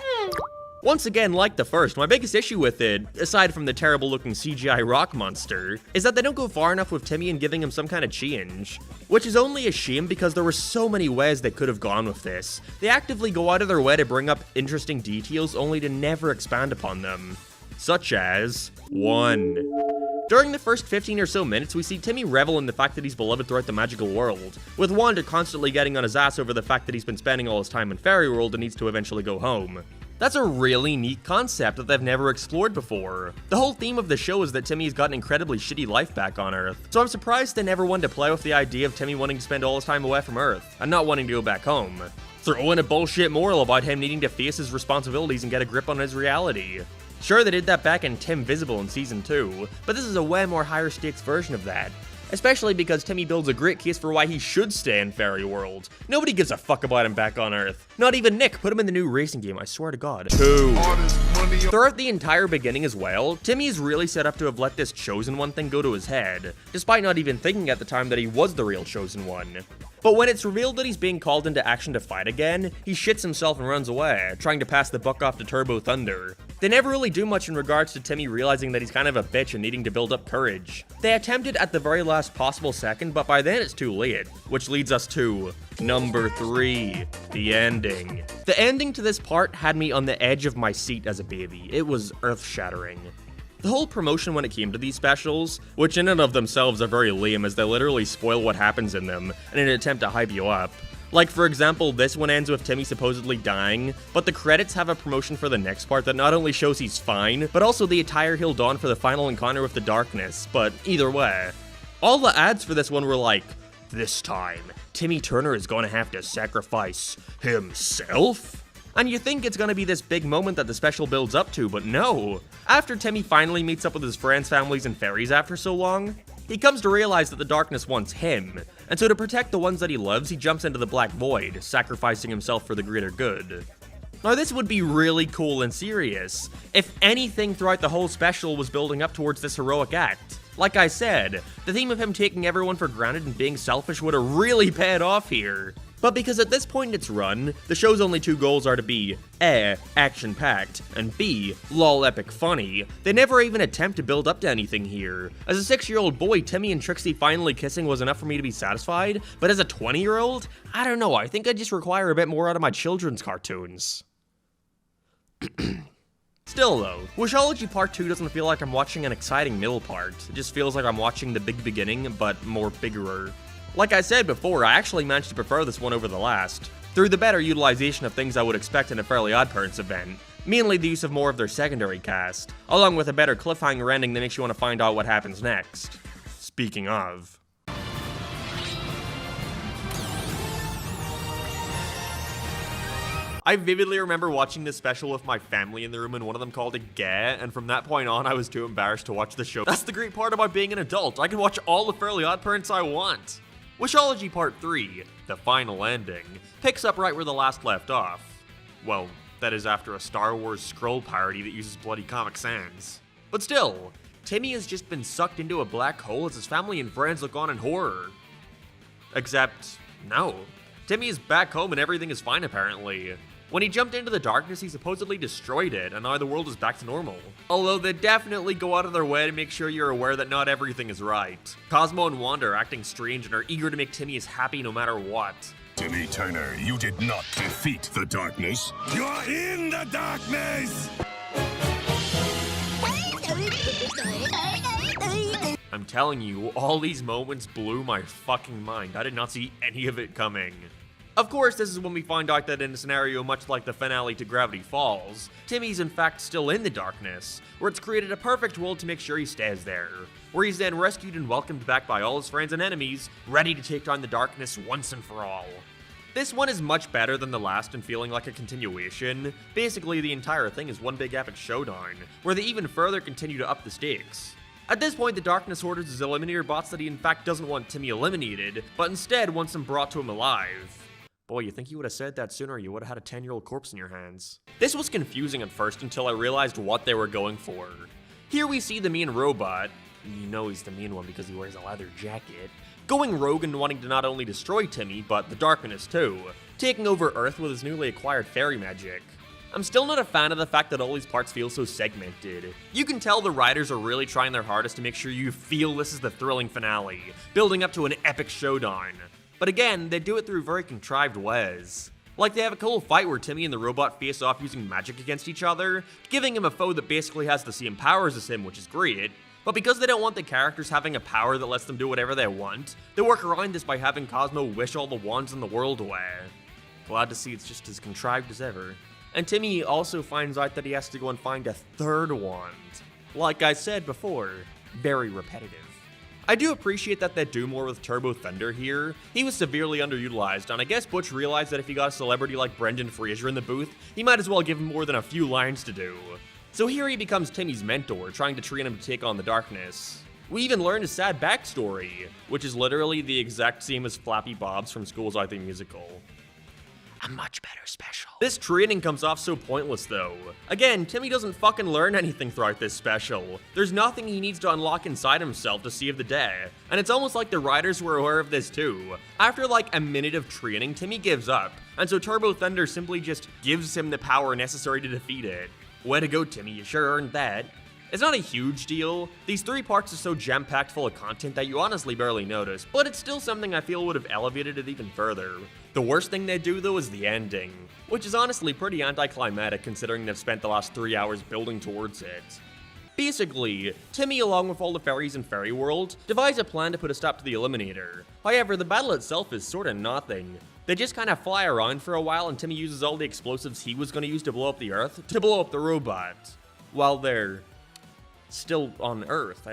Once again, like the first, my biggest issue with it, aside from the terrible looking CGI rock monster, is that they don't go far enough with Timmy and giving him some kind of change. Which is only a shame because there were so many ways they could have gone with this. They actively go out of their way to bring up interesting details only to never expand upon them. Such as 1. During the first 15 or so minutes, we see Timmy revel in the fact that he's beloved throughout the magical world, with Wanda constantly getting on his ass over the fact that he's been spending all his time in Fairy World and needs to eventually go home. That's a really neat concept that they've never explored before. The whole theme of the show is that Timmy's got an incredibly shitty life back on Earth, so I'm surprised they never wanted to play with the idea of Timmy wanting to spend all his time away from Earth, and not wanting to go back home. Throw in a bullshit moral about him needing to face his responsibilities and get a grip on his reality. Sure, they did that back in Tim Visible in Season 2, but this is a way more higher stakes version of that. Especially because Timmy builds a great case for why he should stay in Fairy World. Nobody gives a fuck about him back on Earth. Not even Nick. Put him in the new racing game, I swear to God. 2. Throughout the entire beginning as well, Timmy is really set up to have let this Chosen One thing go to his head, despite not even thinking at the time that he was the real Chosen One. But when it's revealed that he's being called into action to fight again, he shits himself and runs away, trying to pass the buck off to Turbo Thunder. They never really do much in regards to Timmy realizing that he's kind of a bitch and needing to build up courage. They attempted at the very last possible second, but by then it's too late, which leads us to number 3, the ending. The ending to this part had me on the edge of my seat as a baby. It was earth-shattering. The whole promotion when it came to these specials, which in and of themselves are very lame as they literally spoil what happens in them in an attempt to hype you up. Like for example, this one ends with Timmy supposedly dying, but the credits have a promotion for the next part that not only shows he's fine, but also the attire he'll don for the final encounter with the darkness, but either way. All the ads for this one were like, this time, Timmy Turner is gonna have to sacrifice himself? And you think it's gonna be this big moment that the special builds up to, but no. After Timmy finally meets up with his friends, families, and fairies after so long, he comes to realize that the darkness wants him, and so to protect the ones that he loves, he jumps into the black void, sacrificing himself for the greater good. Now this would be really cool and serious. If anything throughout the whole special was building up towards this heroic act. Like I said, the theme of him taking everyone for granted and being selfish would have really paid off here. But because at this point in its run, the show's only two goals are to be A, action-packed, and B, lol epic funny, they never even attempt to build up to anything here. As a 6-year-old boy, Timmy and Trixie finally kissing was enough for me to be satisfied, but as a 20-year-old, I don't know, I think I just require a bit more out of my children's cartoons. Still though, Wishology Part 2 doesn't feel like I'm watching an exciting middle part, it just feels like I'm watching the big beginning, but more biggerer. Like I said before, I actually managed to prefer this one over the last, through the better utilization of things I would expect in a Fairly OddParents event, mainly the use of more of their secondary cast, along with a better cliffhanger ending that makes you want to find out what happens next. Speaking of. I vividly remember watching this special with my family in the room and one of them called it gay, and from that point on I was too embarrassed to watch the show. That's the great part about being an adult, I can watch all the Fairly OddParents I want. Wishology Part 3, the final ending, picks up right where the last left off. Well, that is after a Star Wars scroll parody that uses bloody Comic Sans. But still, Timmy has just been sucked into a black hole as his family and friends look on in horror. Except, no. Timmy is back home and everything is fine apparently. When he jumped into the darkness, he supposedly destroyed it, and now the world is back to normal. Although they definitely go out of their way to make sure you're aware that not everything is right. Cosmo and Wanda are acting strange and are eager to make Timmy as happy no matter what. Timmy Turner, you did not defeat the darkness. You're in the darkness! I'm telling you, all these moments blew my fucking mind. I did not see any of it coming. Of course, this is when we find out that in a scenario much like the finale to Gravity Falls, Timmy's in fact still in the darkness, where it's created a perfect world to make sure he stays there, where he's then rescued and welcomed back by all his friends and enemies, ready to take down the darkness once and for all. This one is much better than the last and feeling like a continuation. Basically, the entire thing is one big epic showdown, where they even further continue to up the stakes. At this point, the Darkness orders his Eliminator bots that he in fact doesn't want Timmy eliminated, but instead wants him brought to him alive. Boy, you think you would have said that sooner, you would have had a 10-year-old corpse in your hands. This was confusing at first until I realized what they were going for. Here we see the mean robot, you know he's the mean one because he wears a leather jacket, going rogue and wanting to not only destroy Timmy, but the Darkness too, taking over Earth with his newly acquired fairy magic. I'm still not a fan of the fact that all these parts feel so segmented. You can tell the writers are really trying their hardest to make sure you feel this is the thrilling finale, building up to an epic showdown. But again, they do it through very contrived ways. Like they have a cool fight where Timmy and the robot face off using magic against each other, giving him a foe that basically has the same powers as him, which is great. But because they don't want the characters having a power that lets them do whatever they want, they work around this by having Cosmo wish all the wands in the world away. Glad to see it's just as contrived as ever. And Timmy also finds out that he has to go and find a third wand. Like I said before, very repetitive. I do appreciate that they do more with Turbo Thunder here. He was severely underutilized, and I guess Butch realized that if he got a celebrity like Brendan Fraser in the booth, he might as well give him more than a few lines to do. So here he becomes Timmy's mentor, trying to train him to take on the darkness. We even learn his sad backstory, which is literally the exact same as Flappy Bob's from School's Out the Musical. A much better special. This training comes off so pointless though. Again, Timmy doesn't fucking learn anything throughout this special. There's nothing he needs to unlock inside himself to save the day. And it's almost like the writers were aware of this too. After like a minute of training, Timmy gives up, and so Turbo Thunder simply just gives him the power necessary to defeat it. Way to go, Timmy, you sure earned that. It's not a huge deal. These 3 parts are so jam-packed full of content that you honestly barely notice, but it's still something I feel would have elevated it even further. The worst thing they do though is the ending, which is honestly pretty anticlimactic considering they've spent the last 3 hours building towards it. Basically, Timmy along with all the fairies in Fairy World devise a plan to put a stop to the Eliminator. However, the battle itself is sorta nothing. They just kinda fly around for a while and Timmy uses all the explosives he was gonna use to blow up the Earth to blow up the robot. While they're still on Earth.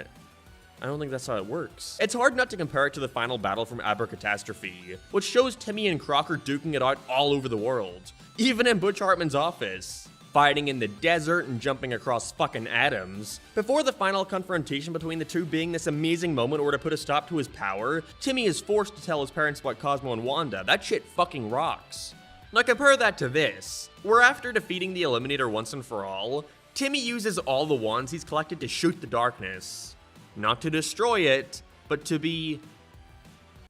I don't think that's how it works. It's hard not to compare it to the final battle from Abracatastrophe, which shows Timmy and Crocker duking it out all over the world, even in Butch Hartman's office, fighting in the desert and jumping across fucking atoms. Before the final confrontation between the two being this amazing moment where to put a stop to his power, Timmy is forced to tell his parents about Cosmo and Wanda. That shit fucking rocks. Now compare that to this, where after defeating the Eliminator once and for all, Timmy uses all the wands he's collected to shoot the darkness. Not to destroy it, but to be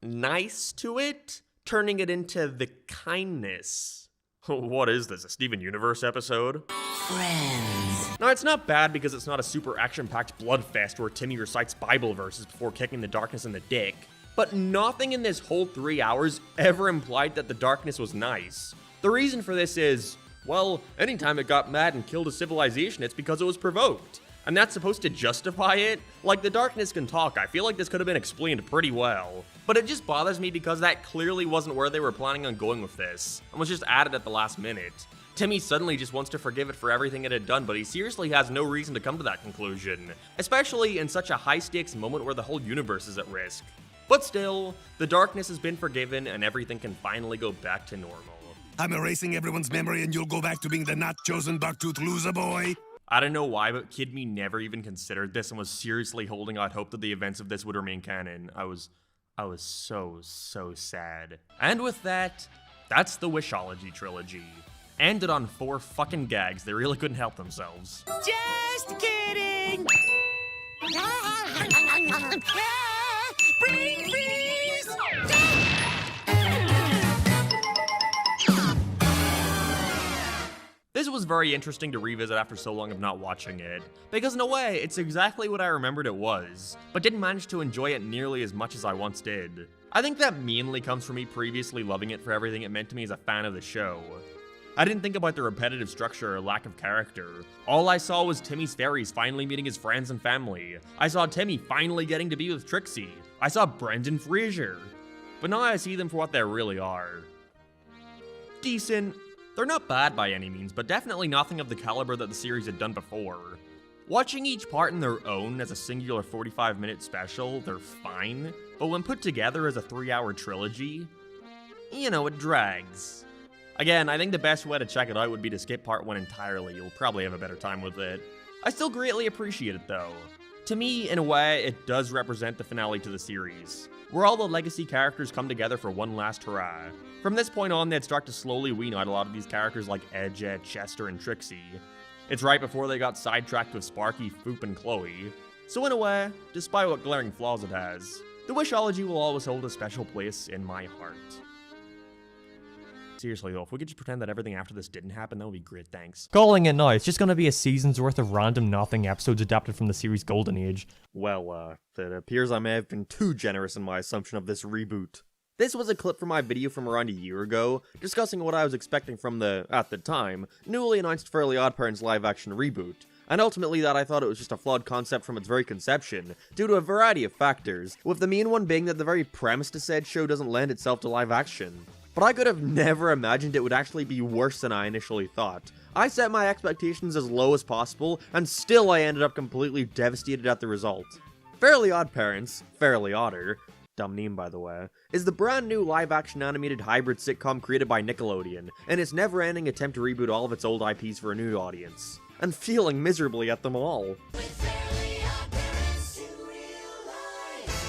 nice to it, turning it into the kindness. What is this, a Steven Universe episode? Friends. Now it's not bad because it's not a super action-packed bloodfest where Timmy recites Bible verses before kicking the darkness in the dick. But nothing in this whole 3 hours ever implied that the darkness was nice. The reason for this is, well, anytime it got mad and killed a civilization, it's because it was provoked. And that's supposed to justify it? Like, the darkness can talk. I feel like this could have been explained pretty well. But it just bothers me because that clearly wasn't where they were planning on going with this, and was just added at the last minute. Timmy suddenly just wants to forgive it for everything it had done, but he seriously has no reason to come to that conclusion. Especially in such a high-stakes moment where the whole universe is at risk. But still, the darkness has been forgiven and everything can finally go back to normal. I'm erasing everyone's memory and you'll go back to being the not-chosen bucktooth loser boy. I don't know why, but Kid Me never even considered this and was seriously holding out hope that the events of this would remain canon. I was so sad. And with that, that's the Wishology trilogy. Ended on 4 fucking gags, they really couldn't help themselves. Just kidding! Brain freeze! This was very interesting to revisit after so long of not watching it, because in a way, it's exactly what I remembered it was, but didn't manage to enjoy it nearly as much as I once did. I think that mainly comes from me previously loving it for everything it meant to me as a fan of the show. I didn't think about the repetitive structure or lack of character. All I saw was Timmy's fairies finally meeting his friends and family. I saw Timmy finally getting to be with Trixie. I saw Brendan Fraser. But now I see them for what they really are. Decent. They're not bad by any means, but definitely nothing of the caliber that the series had done before. Watching each part in their own as a singular 45-minute special, they're fine, but when put together as a 3-hour trilogy, you know, it drags. Again, I think the best way to check it out would be to skip part 1 entirely. You'll probably have a better time with it. I still greatly appreciate it though. To me, in a way, it does represent the finale to the series, where all the legacy characters come together for one last hurrah. From this point on, they'd start to slowly wean out a lot of these characters like Edge, Chester, and Trixie. It's right before they got sidetracked with Sparky, Foop, and Chloe. So in a way, despite what glaring flaws it has, the Wishology will always hold a special place in my heart. Seriously though, if we could just pretend that everything after this didn't happen, that would be great, thanks. Calling it now, it's just gonna be a season's worth of random nothing episodes adapted from the series' golden age. Well, it appears I may have been too generous in my assumption of this reboot. This was a clip from my video from around a year ago, discussing what I was expecting from the, at the time, newly announced Fairly OddParents live-action reboot, and ultimately that I thought it was just a flawed concept from its very conception, due to a variety of factors, with the main one being that the very premise to said show doesn't lend itself to live action. But I could have never imagined it would actually be worse than I initially thought. I set my expectations as low as possible, and still I ended up completely devastated at the result. Fairly OddParents, Fairly Odder, dumb name by the way, is the brand new live-action animated hybrid sitcom created by Nickelodeon, and its never-ending attempt to reboot all of its old IPs for a new audience. And failing miserably at them all.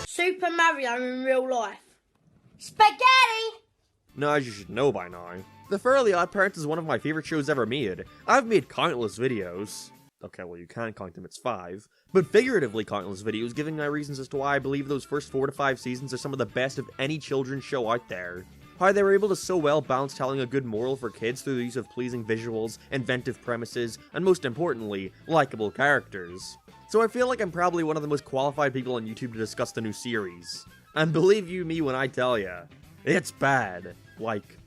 Super Mario in real life. Spaghetti! Now, as you should know by now, The Fairly OddParents is one of my favorite shows ever made. I've made countless videos. Okay, well, you can count them, it's 5. But figuratively countless videos, giving my reasons as to why I believe those first 4 to 5 seasons are some of the best of any children's show out there. How they were able to so well balance telling a good moral for kids through the use of pleasing visuals, inventive premises, and most importantly, likable characters. So I feel like I'm probably one of the most qualified people on YouTube to discuss the new series. And believe you me when I tell ya, it's bad. Like,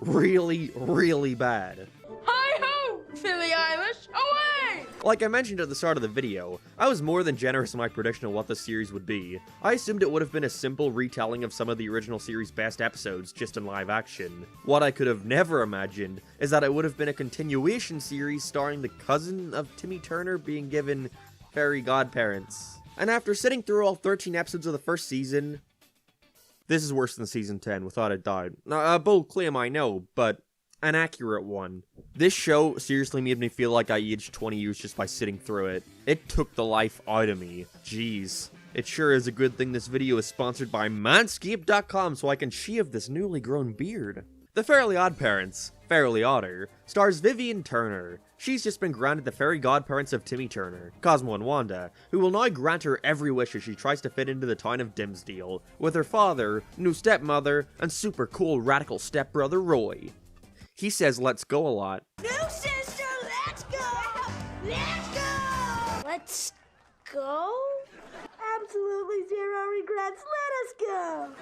really, really bad. Hi-ho, Philly Irish, away! Like I mentioned at the start of the video, I was more than generous in my prediction of what the series would be. I assumed it would have been a simple retelling of some of the original series' best episodes, just in live action. What I could have never imagined is that it would have been a continuation series starring the cousin of Timmy Turner being given fairy godparents. And after sitting through all 13 episodes of the first season, this is worse than season 10, without a doubt. Now, a bold claim I know, but an accurate one. This show seriously made me feel like I aged 20 years just by sitting through it. It took the life out of me. Jeez. It sure is a good thing this video is sponsored by Manscaped.com so I can shave this newly grown beard. The Fairly OddParents, Fairly Odder, stars Vivian Turner. She's just been granted the fairy godparents of Timmy Turner, Cosmo and Wanda, who will now grant her every wish as she tries to fit into the town of Dimsdale, with her father, new stepmother, and super cool radical stepbrother Roy. He says let's go a lot. New sister, let's go! Let's go! Let's go? Absolutely zero regrets. Let us go!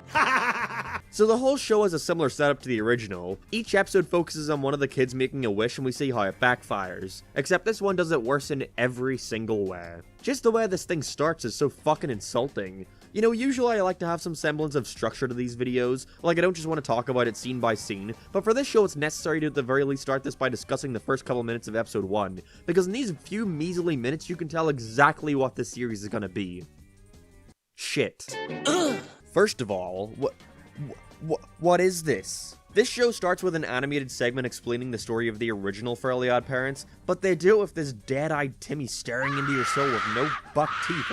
So the whole show has a similar setup to the original. Each episode focuses on one of the kids making a wish and we see how it backfires. Except this one does it worse in every single way. Just the way this thing starts is so fucking insulting. You know, usually I like to have some semblance of structure to these videos, like I don't just want to talk about it scene by scene, but for this show it's necessary to at the very least start this by discussing the first couple minutes of episode 1, because in these few measly minutes you can tell exactly what this series is gonna be. Shit. First of all, what is this? This show starts with an animated segment explaining the story of the original Fairly OddParents, but they do it with this dead-eyed Timmy staring into your soul with no buck teeth.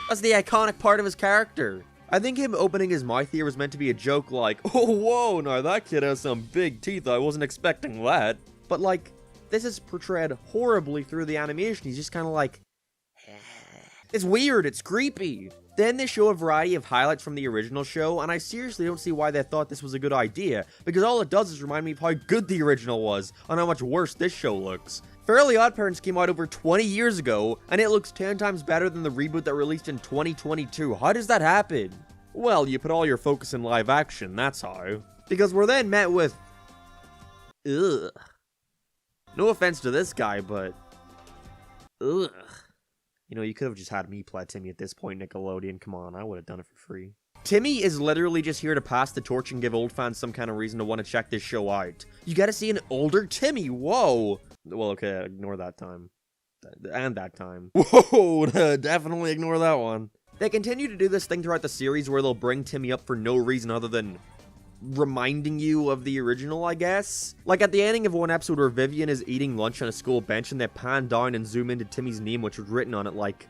That's the iconic part of his character. I think him opening his mouth here was meant to be a joke like, oh whoa, now that kid has some big teeth, I wasn't expecting that. But like, this is portrayed horribly through the animation, he's just kind of like, it's weird, it's creepy. Then they show a variety of highlights from the original show, and I seriously don't see why they thought this was a good idea, because all it does is remind me of how good the original was, and how much worse this show looks. Fairly OddParents came out over 20 years ago, and it looks 10 times better than the reboot that released in 2022. How does that happen? Well, you put all your focus in live action, that's how. Because we're then met with... ugh. No offense to this guy, but... ugh. You know, you could have just had me play Timmy at this point, Nickelodeon. Come on, I would have done it for free. Timmy is literally just here to pass the torch and give old fans some kind of reason to want to check this show out. You gotta see an older Timmy, whoa! Well, okay, ignore that time. And that time. Whoa, definitely ignore that one. They continue to do this thing throughout the series where they'll bring Timmy up for no reason other than reminding you of the original, I guess. Like at the ending of one episode where Vivian is eating lunch on a school bench and they pan down and zoom into Timmy's name, which was written on it like,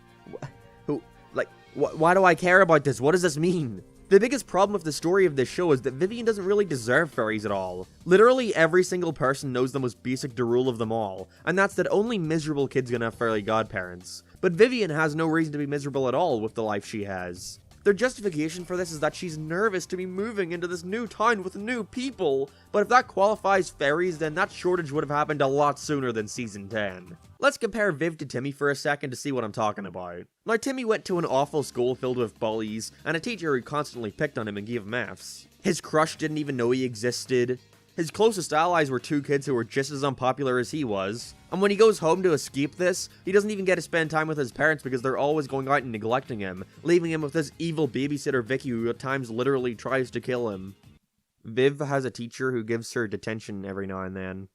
why do I care about this? What does this mean? The biggest problem with the story of this show is that Vivian doesn't really deserve fairies at all. Literally every single person knows the most basic rule of them all, and that's that only miserable kids gonna have fairy godparents. But Vivian has no reason to be miserable at all with the life she has. Their justification for this is that she's nervous to be moving into this new town with new people. But if that qualifies fairies, then that shortage would have happened a lot sooner than season 10. Let's compare Viv to Timmy for a second to see what I'm talking about. Now, Timmy went to an awful school filled with bullies, and a teacher who constantly picked on him and gave him Fs. His crush didn't even know he existed. His closest allies were two kids who were just as unpopular as he was. And when he goes home to escape this, he doesn't even get to spend time with his parents because they're always going out and neglecting him, leaving him with this evil babysitter Vicky who at times literally tries to kill him. Viv has a teacher who gives her detention every now and then.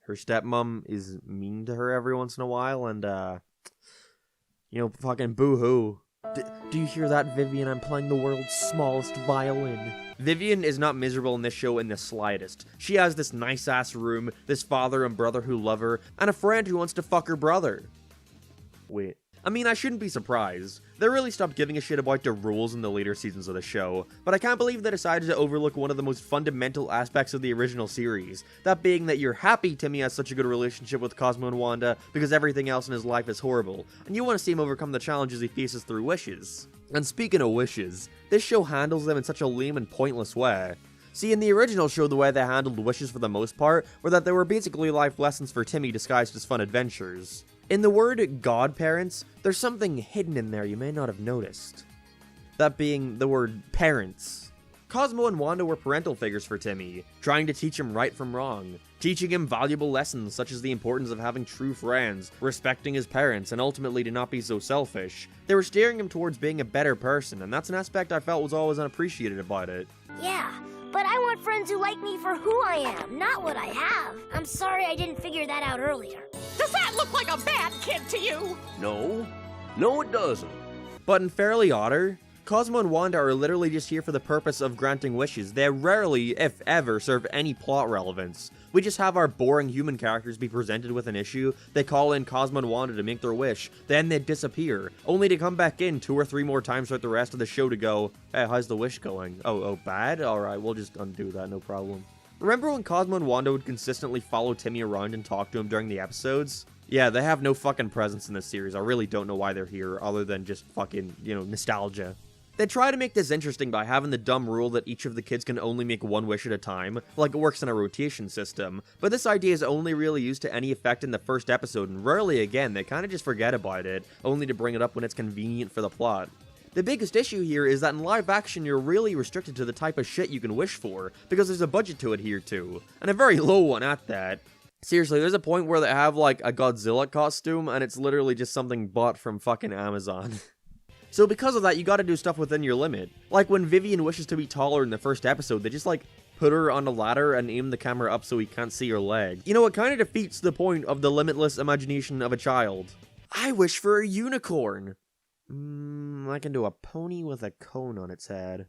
Her stepmom is mean to her every once in a while, and you know, fucking boo-hoo. Do you hear that, Vivian? I'm playing the world's smallest violin. Vivian is not miserable in this show in the slightest. She has this nice-ass room, this father and brother who love her, and a friend who wants to fuck her brother. Wait. I mean, I shouldn't be surprised. They really stopped giving a shit about the rules in the later seasons of the show, but I can't believe they decided to overlook one of the most fundamental aspects of the original series, that being that you're happy Timmy has such a good relationship with Cosmo and Wanda because everything else in his life is horrible, and you want to see him overcome the challenges he faces through wishes. And speaking of wishes, this show handles them in such a lame and pointless way. See, in the original show, the way they handled wishes for the most part were that they were basically life lessons for Timmy disguised as fun adventures. In the word godparents, there's something hidden in there you may not have noticed. That being the word parents. Cosmo and Wanda were parental figures for Timmy, trying to teach him right from wrong, teaching him valuable lessons such as the importance of having true friends, respecting his parents, and ultimately to not be so selfish. They were steering him towards being a better person, and that's an aspect I felt was always unappreciated about it. Yeah, but I want friends who like me for who I am, not what I have. I'm sorry I didn't figure that out earlier. Does that look like a bad kid to you? No. No, it doesn't. But in Fairly Odder, Cosmo and Wanda are literally just here for the purpose of granting wishes. They rarely, if ever, serve any plot relevance. We just have our boring human characters be presented with an issue, they call in Cosmo and Wanda to make their wish, then they disappear, only to come back in 2 or 3 more times throughout the rest of the show to go, hey, how's the wish going? Oh, bad? Alright, we'll just undo that, no problem. Remember when Cosmo and Wanda would consistently follow Timmy around and talk to him during the episodes? Yeah, they have no fucking presence in this series. I really don't know why they're here, other than just fucking, nostalgia. They try to make this interesting by having the dumb rule that each of the kids can only make one wish at a time, like it works in a rotation system, but this idea is only really used to any effect in the first episode, and rarely again. They kinda just forget about it, only to bring it up when it's convenient for the plot. The biggest issue here is that in live action, you're really restricted to the type of shit you can wish for, because there's a budget to adhere to, and a very low one at that. Seriously, there's a point where they have, like, a Godzilla costume, and it's literally just something bought from fucking Amazon. So because of that, you gotta do stuff within your limit. Like when Vivian wishes to be taller in the first episode, they just, like, put her on a ladder and aim the camera up so he can't see her leg. You know, it kinda defeats the point of the limitless imagination of a child. I wish for a unicorn! I can do a pony with a cone on its head.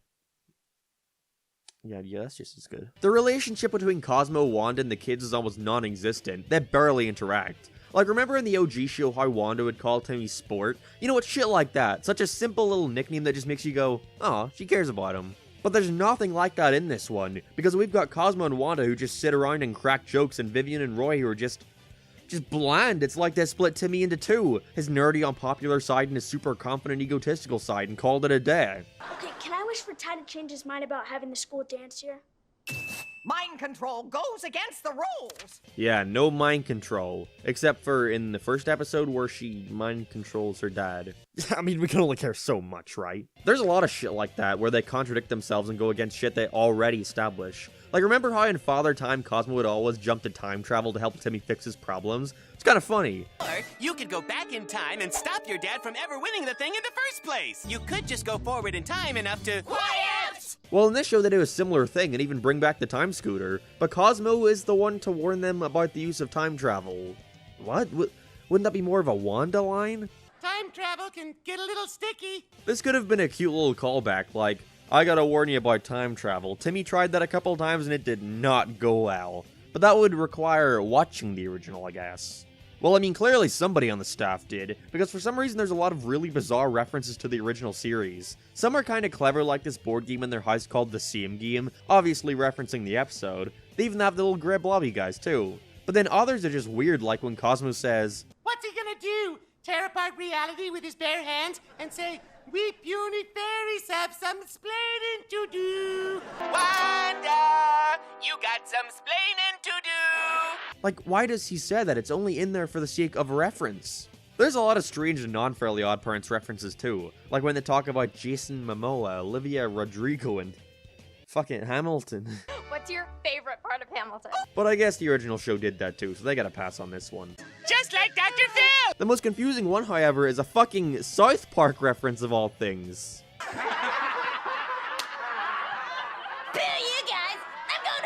Yeah, that's just as good. The relationship between Cosmo, Wanda, and the kids is almost non-existent. They barely interact. Like, remember in the OG show how Wanda would call Timmy Sport? You know, it's shit like that. Such a simple little nickname that just makes you go, oh, she cares about him. But there's nothing like that in this one, because we've got Cosmo and Wanda who just sit around and crack jokes, and Vivian and Roy who are just bland. It's like they split Timmy into two. His nerdy, unpopular side and his super confident, egotistical side, and called it a day. Okay, can I wish for Ty to change his mind about having the school dance here? Mind control goes against the rules. Yeah, no mind control. Except for in the first episode where she mind controls her dad. I mean, we can only care so much, right? There's a lot of shit like that where they contradict themselves and go against shit they already establish. Like, remember how in Father Time, Cosmo would always jump to time travel to help Timmy fix his problems? It's kind of funny. Or you could go back in time and stop your dad from ever winning the thing in the first place. You could just go forward in time enough to... Quiet! Well, in this show, they do a similar thing and even bring back the time scooter, but Cosmo is the one to warn them about the use of time travel. What? Wouldn't that be more of a Wanda line? Time travel can get a little sticky. This could have been a cute little callback, like, I gotta warn you about time travel. Timmy tried that a couple times and it did not go well. But that would require watching the original, I guess. Well, I mean, clearly somebody on the staff did, because for some reason there's a lot of really bizarre references to the original series. Some are kinda clever, like this board game in their house called the Same Game, obviously referencing the episode. They even have the little grey blobby guys, too. But then others are just weird, like when Cosmo says, What's he gonna do? Tear apart reality with his bare hands and say, we puny fairies have some splaining to do. Wanda, you got some splaining to do. Like, why does he say that? It's only in there for the sake of reference. There's a lot of strange and non-Fairly OddParents references too. Like when they talk about Jason Momoa, Olivia Rodrigo, and fucking Hamilton. What's your favorite part of Hamilton? But I guess the original show did that too, so they gotta pass on this one. Just like Dr. Phil! The most confusing one, however, is a fucking South Park reference of all things. Boo, you guys! I'm going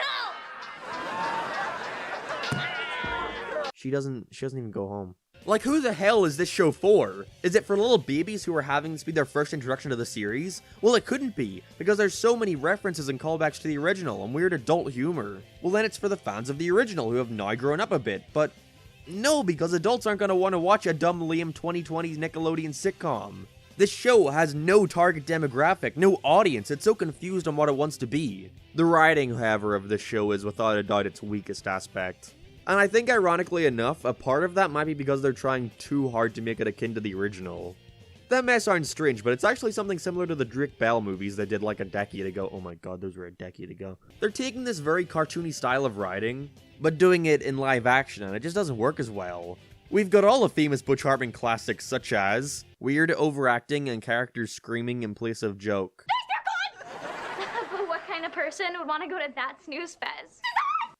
home! She doesn't even go home. Like, who the hell is this show for? Is it for little babies who are having this be their first introduction to the series? Well, it couldn't be, because there's so many references and callbacks to the original and weird adult humor. Well, then it's for the fans of the original who have now grown up a bit, but no, because adults aren't going to want to watch a dumb lame 2020s Nickelodeon sitcom. This show has no target demographic, no audience, it's so confused on what it wants to be. The writing, however, of this show is without a doubt its weakest aspect. And I think, ironically enough, a part of that might be because they're trying too hard to make it akin to the original. That may sound strange, but it's actually something similar to the Drake Bell movies they did like a decade ago. Oh my god, those were a decade ago. They're taking this very cartoony style of writing, but doing it in live action, and it just doesn't work as well. We've got all the famous Butch Hartman classics such as weird overacting and characters screaming in place of joke. What kind of person would want to go to that snooze fest?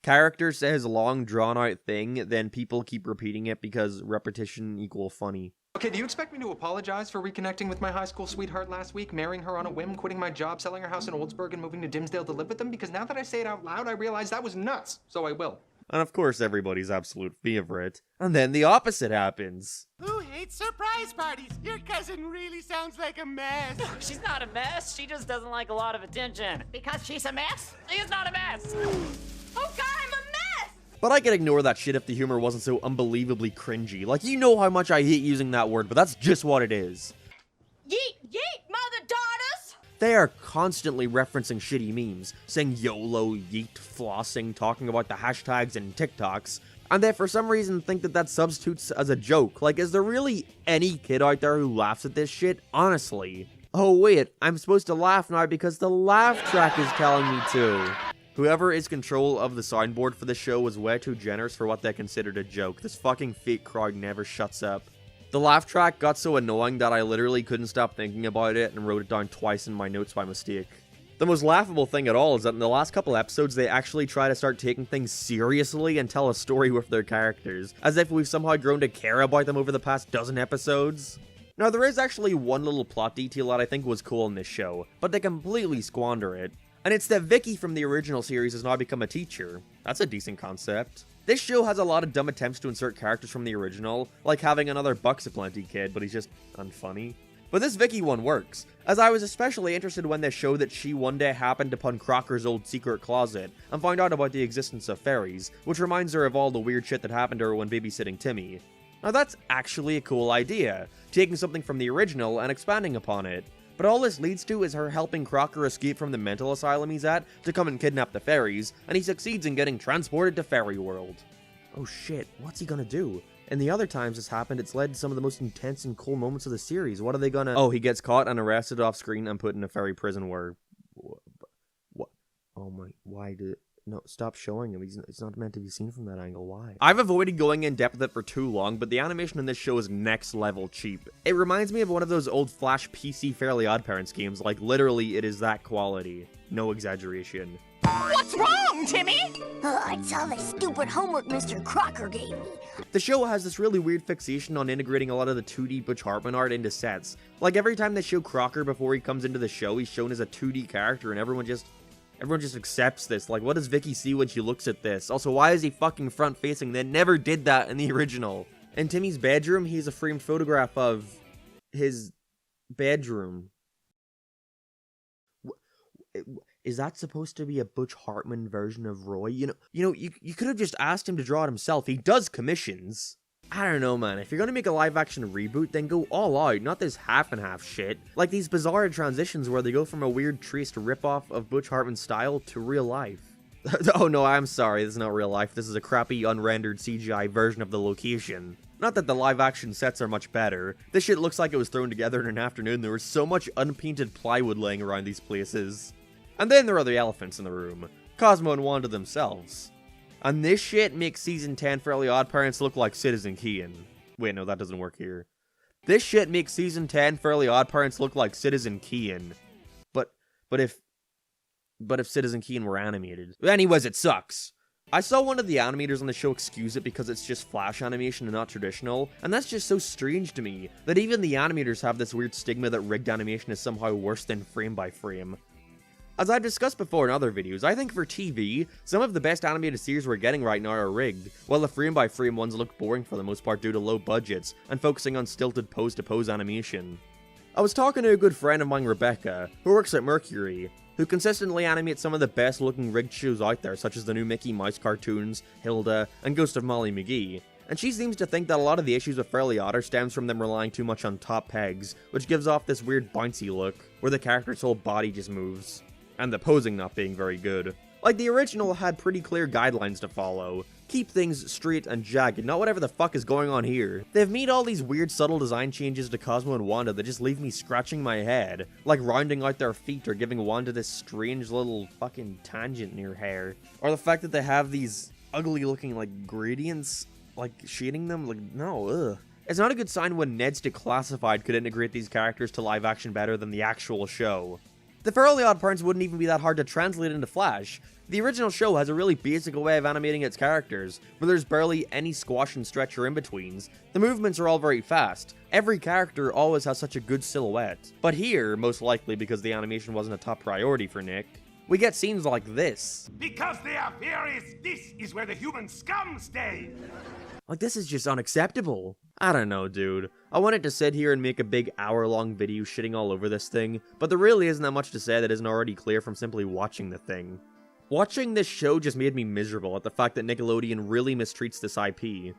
Character says long drawn out thing, then people keep repeating it because repetition equal funny. Okay, do you expect me to apologize for reconnecting with my high school sweetheart last week, marrying her on a whim, quitting my job, selling our house in Oldsburg, and moving to Dimsdale to live with them? Because now that I say it out loud, I realize that was nuts, so I will. And of course everybody's absolute favorite. And then the opposite happens. Who hates surprise parties? Your cousin really sounds like a mess. She's not a mess, she just doesn't like a lot of attention. Because she's a mess? She is not a mess! Oh god, I'm a mess! But I could ignore that shit if the humor wasn't so unbelievably cringy. Like, you know how much I hate using that word, but that's just what it is. Yeet, yeet, mother daughters! They are constantly referencing shitty memes, saying YOLO, yeet, flossing, talking about the hashtags and TikToks, and they for some reason think that substitutes as a joke. Like, is there really any kid out there who laughs at this shit? Honestly. Oh wait, I'm supposed to laugh now because the laugh track is telling me to. Whoever is control of the soundboard for this show was way too generous for what they considered a joke. This fucking fake crowd never shuts up. The laugh track got so annoying that I literally couldn't stop thinking about it and wrote it down twice in my notes by mistake. The most laughable thing at all is that in the last couple episodes they actually try to start taking things seriously and tell a story with their characters, as if we've somehow grown to care about them over the past dozen episodes. Now there is actually one little plot detail that I think was cool in this show, but they completely squander it. And it's that Vicky from the original series has now become a teacher. That's a decent concept. This show has a lot of dumb attempts to insert characters from the original, like having another Bucks Aplenty kid, but he's just unfunny. But this Vicky one works, as I was especially interested when they showed that she one day happened upon Crocker's old secret closet, and found out about the existence of fairies, which reminds her of all the weird shit that happened to her when babysitting Timmy. Now that's actually a cool idea, taking something from the original and expanding upon it. But all this leads to is her helping Crocker escape from the mental asylum he's at to come and kidnap the fairies, and he succeeds in getting transported to Fairy World. Oh shit, what's he gonna do? And the other times this happened, it's led to some of the most intense and cool moments of the series. What are they gonna... Oh, he gets caught and arrested off screen and put in a fairy prison where... What? Oh my... Why did... No, stop showing him. It's not meant to be seen from that angle. Why? I've avoided going in depth with it for too long, but the animation in this show is next level cheap. It reminds me of one of those old Flash PC Fairly OddParents games. Like, literally, it is that quality. No exaggeration. What's wrong, Timmy? It's all the stupid homework Mr. Crocker gave me. The show has this really weird fixation on integrating a lot of the 2D Butch Hartman art into sets. Like, every time they show Crocker before he comes into the show, he's shown as a 2D character, and everyone just accepts this. Like, what does Vicky see when she looks at this? Also, why is he fucking front-facing? They never did that in the original. In Timmy's bedroom, he's a framed photograph of his bedroom. Is that supposed to be a Butch Hartman version of Roy? You could have just asked him to draw it himself. He does commissions. I don't know, man. If you're gonna make a live-action reboot, then go all out, not this half-and-half shit. Like these bizarre transitions where they go from a weird traced ripoff of Butch Hartman's style to real life. Oh no, I'm sorry, this is not real life. This is a crappy, unrendered CGI version of the location. Not that the live-action sets are much better. This shit looks like it was thrown together in an afternoon. There was so much unpainted plywood laying around these places. And then there are the elephants in the room. Cosmo and Wanda themselves. And this shit makes Season 10 Fairly OddParents look like Citizen Kane. Wait, no, that doesn't work here. This shit makes Season 10 Fairly OddParents look like Citizen Kane. But if Citizen Kane were animated. Anyways, it sucks. I saw one of the animators on the show excuse it because it's just flash animation and not traditional, and that's just so strange to me, that even the animators have this weird stigma that rigged animation is somehow worse than frame by frame. As I've discussed before in other videos, I think for TV, some of the best animated series we're getting right now are rigged, while the frame-by-frame ones look boring for the most part due to low budgets, and focusing on stilted pose-to-pose animation. I was talking to a good friend of mine, Rebecca, who works at Mercury, who consistently animates some of the best looking rigged shows out there, such as the new Mickey Mouse cartoons, Hilda, and Ghost of Molly McGee. And she seems to think that a lot of the issues with Fairly Odd stems from them relying too much on top pegs, which gives off this weird bouncy look, where the character's whole body just moves. And the posing not being very good. Like, the original had pretty clear guidelines to follow. Keep things straight and jagged, not whatever the fuck is going on here. They've made all these weird subtle design changes to Cosmo and Wanda that just leave me scratching my head. Like rounding out their feet or giving Wanda this strange little fucking tangent in her hair. Or the fact that they have these ugly looking, like, gradients, like, shading them. Like, no, ugh. It's not a good sign when Ned's Declassified could integrate these characters to live action better than the actual show. The Fairly OddParents wouldn't even be that hard to translate into Flash. The original show has a really basic way of animating its characters, where there's barely any squash and stretch or in-betweens. The movements are all very fast. Every character always has such a good silhouette. But here, most likely because the animation wasn't a top priority for Nick, we get scenes like this. Because they are fairies, this is where the human scum stay. Like, this is just unacceptable. I don't know, dude. I wanted to sit here and make a big hour-long video shitting all over this thing, but there really isn't that much to say that isn't already clear from simply watching the thing. Watching this show just made me miserable at the fact that Nickelodeon really mistreats this IP.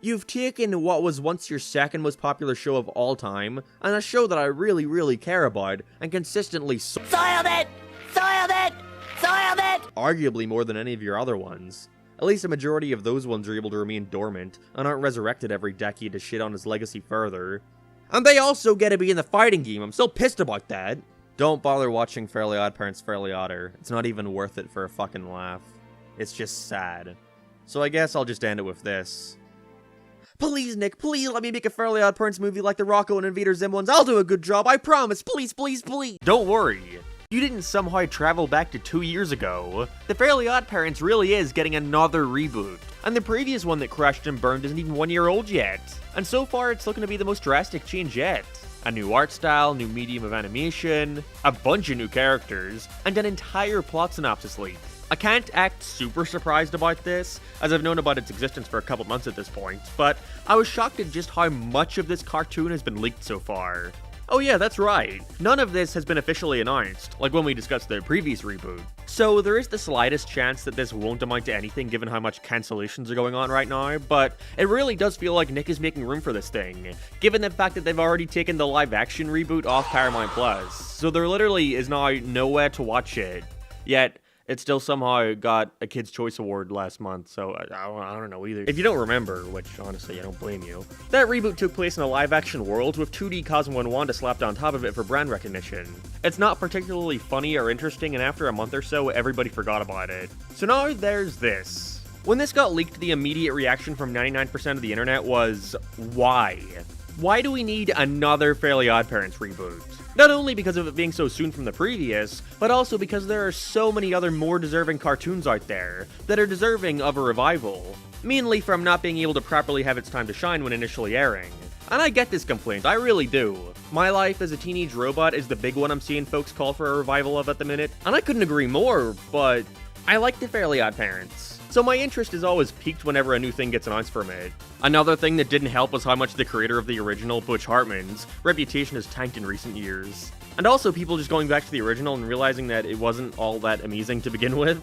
You've taken what was once your second most popular show of all time, and a show that I really, really care about, and consistently soiled it! Soiled it! Soiled it! Arguably more than any of your other ones. At least a majority of those ones are able to remain dormant, and aren't resurrected every decade to shit on his legacy further. And they also get to be in the fighting game, I'm still pissed about that! Don't bother watching Fairly OddParents Fairly Odder, it's not even worth it for a fucking laugh. It's just sad. So I guess I'll just end it with this. Please, Nick, please let me make a Fairly OddParents movie like the Rocco and Invader Zim ones. I'll do a good job, I promise. Please, please, please. Don't worry. You didn't somehow travel back to 2 years ago. The Fairly OddParents really is getting another reboot. And the previous one that crashed and burned isn't even 1 year old yet. And so far, it's looking to be the most drastic change yet. A new art style, new medium of animation, a bunch of new characters, and an entire plot synopsis leak. I can't act super surprised about this, as I've known about its existence for a couple months at this point, but I was shocked at just how much of this cartoon has been leaked so far. Oh yeah, that's right. None of this has been officially announced, like when we discussed the previous reboot. So there is the slightest chance that this won't amount to anything given how much cancellations are going on right now, but it really does feel like Nick is making room for this thing, given the fact that they've already taken the live-action reboot off Paramount+, so there literally is now nowhere to watch it. Yet, it still somehow got a Kids' Choice Award last month, so I don't know either. If you don't remember, which honestly I don't blame you, that reboot took place in a live-action world with 2D Cosmo and Wanda slapped on top of it for brand recognition. It's not particularly funny or interesting, and after a month or so, everybody forgot about it. So now there's this. When this got leaked, the immediate reaction from 99% of the internet was, why? Why do we need another Fairly OddParents reboot? Not only because of it being so soon from the previous, but also because there are so many other more deserving cartoons out there that are deserving of a revival, mainly from not being able to properly have its time to shine when initially airing. And I get this complaint, I really do. My Life as a Teenage Robot is the big one I'm seeing folks call for a revival of at the minute, and I couldn't agree more, but I like the Fairly OddParents. So my interest is always piqued whenever a new thing gets announced from it. Another thing that didn't help was how much the creator of the original, Butch Hartman's, reputation has tanked in recent years. And also people just going back to the original and realizing that it wasn't all that amazing to begin with.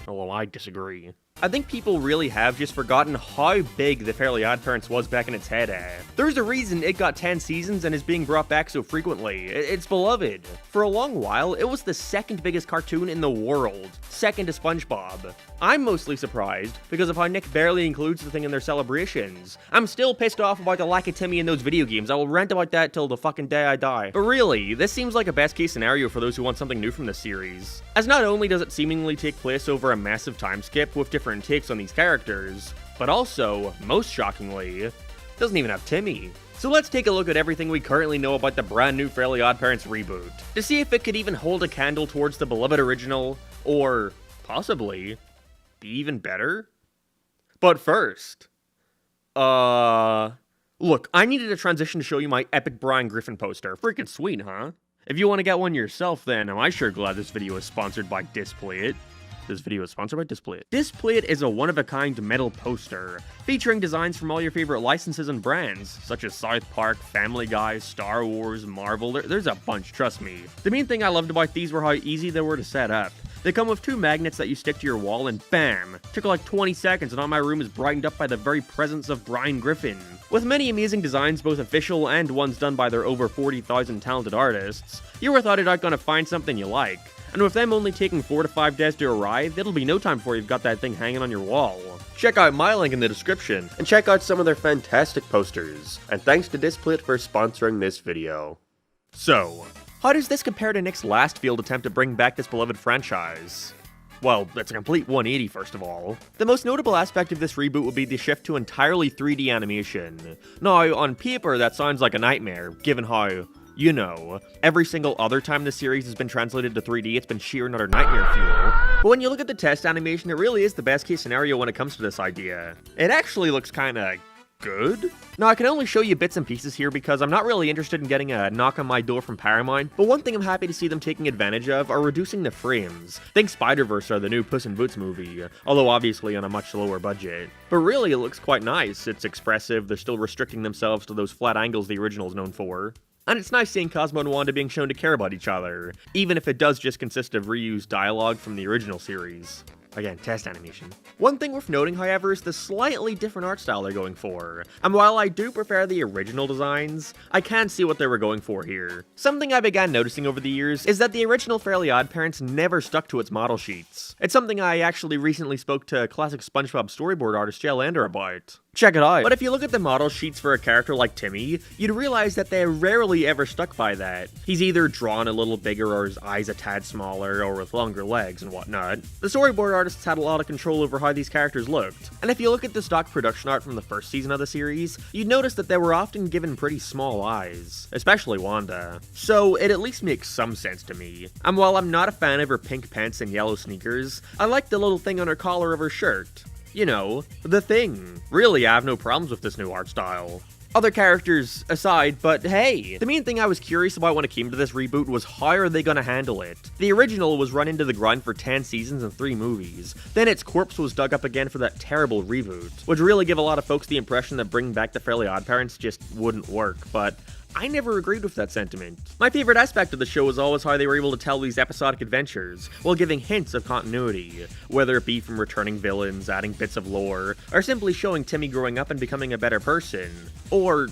Although I disagree. I think people really have just forgotten how big the Fairly OddParents was back in its heyday. There's a reason it got 10 seasons and is being brought back so frequently. It's beloved. For a long while, it was the second biggest cartoon in the world, second to SpongeBob. I'm mostly surprised because of how Nick barely includes the thing in their celebrations. I'm still pissed off about the lack of Timmy in those video games. I will rant about that till the fucking day I die. But really, this seems like a best case scenario for those who want something new from the series. As not only does it seemingly take place over a massive time skip with different takes on these characters, but also, most shockingly, it doesn't even have Timmy. So let's take a look at everything we currently know about the brand new Fairly OddParents reboot, to see if it could even hold a candle towards the beloved original, or, possibly, be even better? But first, look, I needed a transition to show you my epic Brian Griffin poster. Freaking sweet, huh? If you want to get one yourself, then am I sure glad this video is sponsored by Display It. This video is sponsored by Display It. Display It is a one-of-a-kind metal poster, featuring designs from all your favorite licenses and brands, such as South Park, Family Guy, Star Wars, Marvel, there's a bunch, trust me. The main thing I loved about these were how easy they were to set up. They come with 2 magnets that you stick to your wall and bam! Took like 20 seconds and all my room is brightened up by the very presence of Brian Griffin. With many amazing designs, both official and ones done by their over 40,000 talented artists, you were without a doubt gonna find something you like. And with them only taking 4 to 5 days to arrive, it'll be no time before you've got that thing hanging on your wall. Check out my link in the description, and check out some of their fantastic posters. And thanks to Display It for sponsoring this video. So, how does this compare to Nick's last failed attempt to bring back this beloved franchise? Well, it's a complete 180 first of all. The most notable aspect of this reboot would be the shift to entirely 3D animation. Now, on paper that sounds like a nightmare, given how, you know, every single other time the series has been translated to 3D, it's been sheer and utter nightmare fuel. But when you look at the test animation, it really is the best case scenario when it comes to this idea. It actually looks kinda good? Now, I can only show you bits and pieces here because I'm not really interested in getting a knock on my door from Paramount, but one thing I'm happy to see them taking advantage of are reducing the frames. Think Spider-Verse or the new Puss in Boots movie, although obviously on a much lower budget. But really, it looks quite nice. It's expressive, they're still restricting themselves to those flat angles the original is known for. And it's nice seeing Cosmo and Wanda being shown to care about each other, even if it does just consist of reused dialogue from the original series. Again, test animation. One thing worth noting, however, is the slightly different art style they're going for. And while I do prefer the original designs, I can see what they were going for here. Something I began noticing over the years is that the original Fairly OddParents never stuck to its model sheets. It's something I actually recently spoke to classic SpongeBob storyboard artist Jay Lander about. Check it out. But if you look at the model sheets for a character like Timmy, you'd realize that they rarely ever stuck by that. He's either drawn a little bigger or his eyes a tad smaller or with longer legs and whatnot. The storyboard artists had a lot of control over how these characters looked. And if you look at the stock production art from the first season of the series, you'd notice that they were often given pretty small eyes, especially Wanda. So it at least makes some sense to me. And while I'm not a fan of her pink pants and yellow sneakers, I like the little thing on her collar of her shirt. You know, the thing. Really, I have no problems with this new art style. Other characters aside, but hey, the main thing I was curious about when it came to this reboot was how are they gonna handle it? The original was run into the ground for 10 seasons and 3 movies, then its corpse was dug up again for that terrible reboot, which really gave a lot of folks the impression that bringing back the Fairly OddParents just wouldn't work, but I never agreed with that sentiment. My favorite aspect of the show was always how they were able to tell these episodic adventures, while giving hints of continuity, whether it be from returning villains, adding bits of lore, or simply showing Timmy growing up and becoming a better person. Or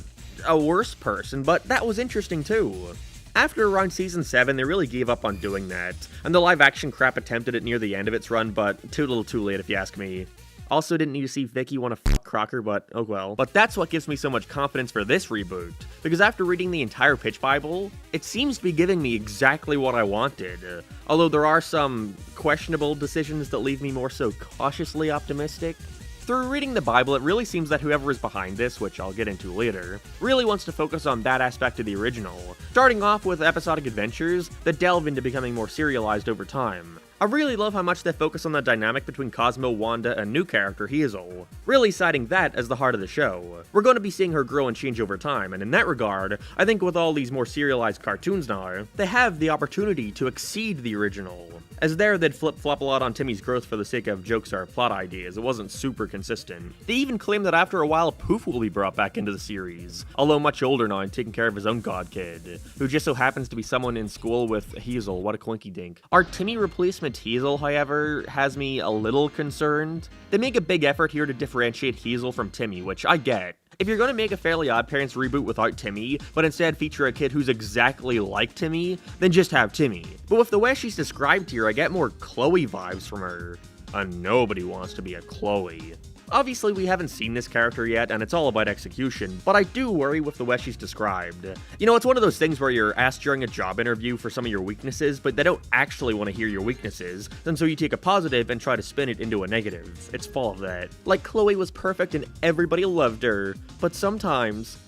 a worse person, but that was interesting too. After around season 7, they really gave up on doing that, and the live action crap attempted it near the end of its run, but too little too late if you ask me. Also didn't need to see Vicky want to fuck Crocker, but oh well. But that's what gives me so much confidence for this reboot, because after reading the entire pitch bible, it seems to be giving me exactly what I wanted. Although there are some questionable decisions that leave me more so cautiously optimistic. Through reading the Bible, it really seems that whoever is behind this, which I'll get into later, really wants to focus on that aspect of the original, starting off with episodic adventures that delve into becoming more serialized over time. I really love how much they focus on the dynamic between Cosmo, Wanda, and new character Hazel, really citing that as the heart of the show. We're going to be seeing her grow and change over time, and in that regard, I think with all these more serialized cartoons now, they have the opportunity to exceed the original. As there, they'd flip-flop a lot on Timmy's growth for the sake of jokes or plot ideas, it wasn't super consistent. They even claim that after a while, Poof will be brought back into the series, although much older now and taking care of his own god kid, who just so happens to be someone in school with Hazel, what a coinky dink. Our Timmy replacement Hazel, however, has me a little concerned. They make a big effort here to differentiate Hazel from Timmy, which I get. If you're going to make a Fairly OddParents reboot without Timmy, but instead feature a kid who's exactly like Timmy, then just have Timmy. But with the way she's described here, I get more Chloe vibes from her. And nobody wants to be a Chloe. Obviously, we haven't seen this character yet, and it's all about execution, but I do worry with the way she's described. You know, it's one of those things where you're asked during a job interview for some of your weaknesses, but they don't actually want to hear your weaknesses, and so you take a positive and try to spin it into a negative. It's full of that. Like, Chloe was perfect and everybody loved her, but sometimes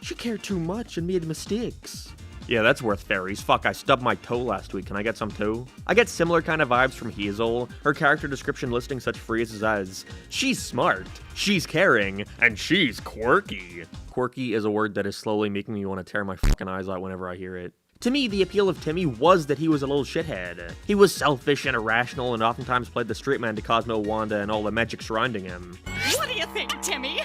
she cared too much and made mistakes. Yeah, that's worth fairies. Fuck, I stubbed my toe last week. Can I get some too? I get similar kind of vibes from Hazel, her character description listing such phrases as, she's smart, she's caring, and she's quirky. Quirky is a word that is slowly making me want to tear my fucking eyes out whenever I hear it. To me, the appeal of Timmy was that he was a little shithead. He was selfish and irrational and oftentimes played the straight man to Cosmo, Wanda, and all the magic surrounding him. What do you think, Timmy?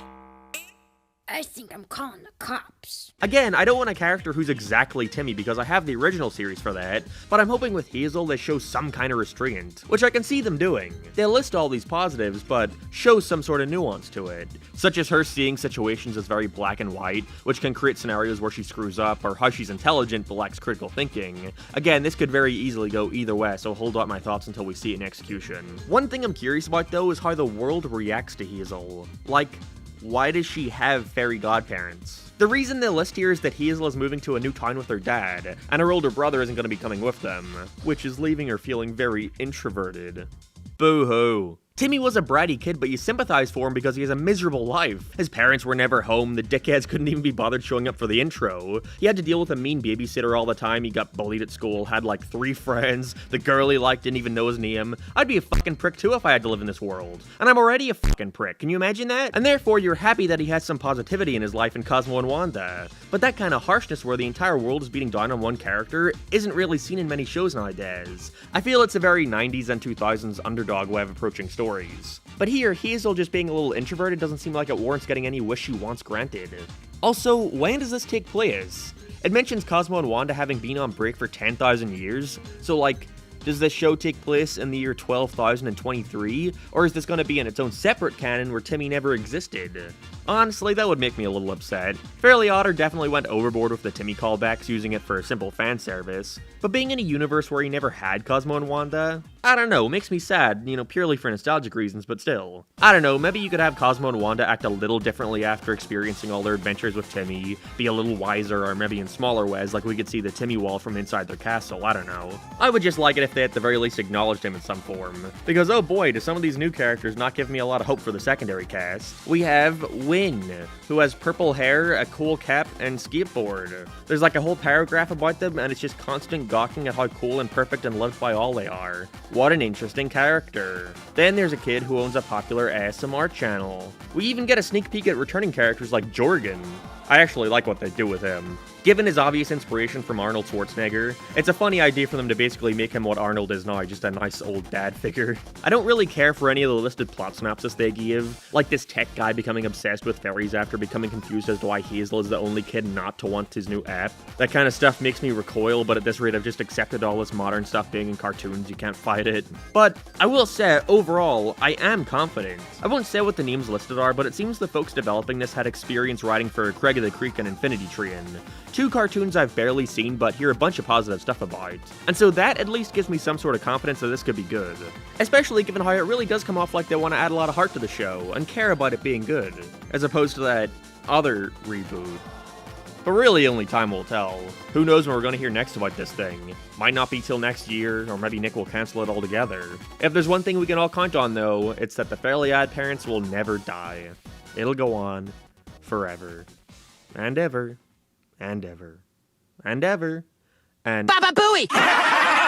I think I'm calling the cops. Again, I don't want a character who's exactly Timmy because I have the original series for that, but I'm hoping with Hazel they show some kind of restraint, which I can see them doing. They list all these positives, but show some sort of nuance to it, such as her seeing situations as very black and white, which can create scenarios where she screws up, or how she's intelligent but lacks critical thinking. Again, this could very easily go either way, so hold out my thoughts until we see it in execution. One thing I'm curious about though is how the world reacts to Hazel. Like, why does she have fairy godparents? The reason they list here is that Hazel is moving to a new town with her dad, and her older brother isn't going to be coming with them, which is leaving her feeling very introverted. Boo-hoo. Timmy was a bratty kid, but you sympathize for him because he has a miserable life. His parents were never home, the dickheads couldn't even be bothered showing up for the intro. He had to deal with a mean babysitter all the time, he got bullied at school, had like 3 friends, the girl he liked didn't even know his name. I'd be a fucking prick too if I had to live in this world. And I'm already a fucking prick, can you imagine that? And therefore, you're happy that he has some positivity in his life in Cosmo and Wanda. But that kind of harshness where the entire world is beating down on one character isn't really seen in many shows nowadays. I feel it's a very 90s and 2000s underdog way of approaching stories. But here, Hazel just being a little introverted doesn't seem like it warrants getting any wish she wants granted. Also, when does this take place? It mentions Cosmo and Wanda having been on break for 10,000 years, so like, Does this show take place in the year 12,023, or is this going to be in its own separate canon where Timmy never existed? Honestly, that would make me a little upset. Fairly Odder definitely went overboard with the Timmy callbacks, using it for a simple fan service, but being in a universe where he never had Cosmo and Wanda, I don't know, makes me sad, purely for nostalgic reasons, but still. I don't know, maybe you could have Cosmo and Wanda act a little differently after experiencing all their adventures with Timmy, be a little wiser, or maybe in smaller ways, like we could see the Timmy wall from inside their castle, I don't know. I would just like it if they at the very least acknowledged him in some form. Because oh boy, do some of these new characters not give me a lot of hope for the secondary cast. We have Win, who has purple hair, a cool cap, and skateboard. There's like a whole paragraph about them, and it's just constant gawking at how cool and perfect and loved by all they are. What an interesting character. Then there's a kid who owns a popular ASMR channel. We even get a sneak peek at returning characters like Jorgen. I actually like what they do with him. Given his obvious inspiration from Arnold Schwarzenegger, it's a funny idea for them to basically make him what Arnold is now, just a nice old dad figure. I don't really care for any of the listed plot synopsis they give, like this tech guy becoming obsessed with fairies after becoming confused as to why Hazel is the only kid not to want his new app. That kind of stuff makes me recoil, but at this rate I've just accepted all this modern stuff being in cartoons, you can't fight it. But I will say, overall, I am confident. I won't say what the names listed are, but it seems the folks developing this had experience writing for Craig of the Creek and Infinity Train. Two cartoons I've barely seen, but hear a bunch of positive stuff about. And so that at least gives me some sort of confidence that this could be good. Especially given how it really does come off like they want to add a lot of heart to the show, and care about it being good, as opposed to that other reboot. But really only time will tell. Who knows when we're going to hear next about this thing. Might not be till next year, or maybe Nick will cancel it altogether. If there's one thing we can all count on though, it's that the Fairly OddParents will never die. It'll go on forever. And ever. And ever. And ever. And Baba Booey!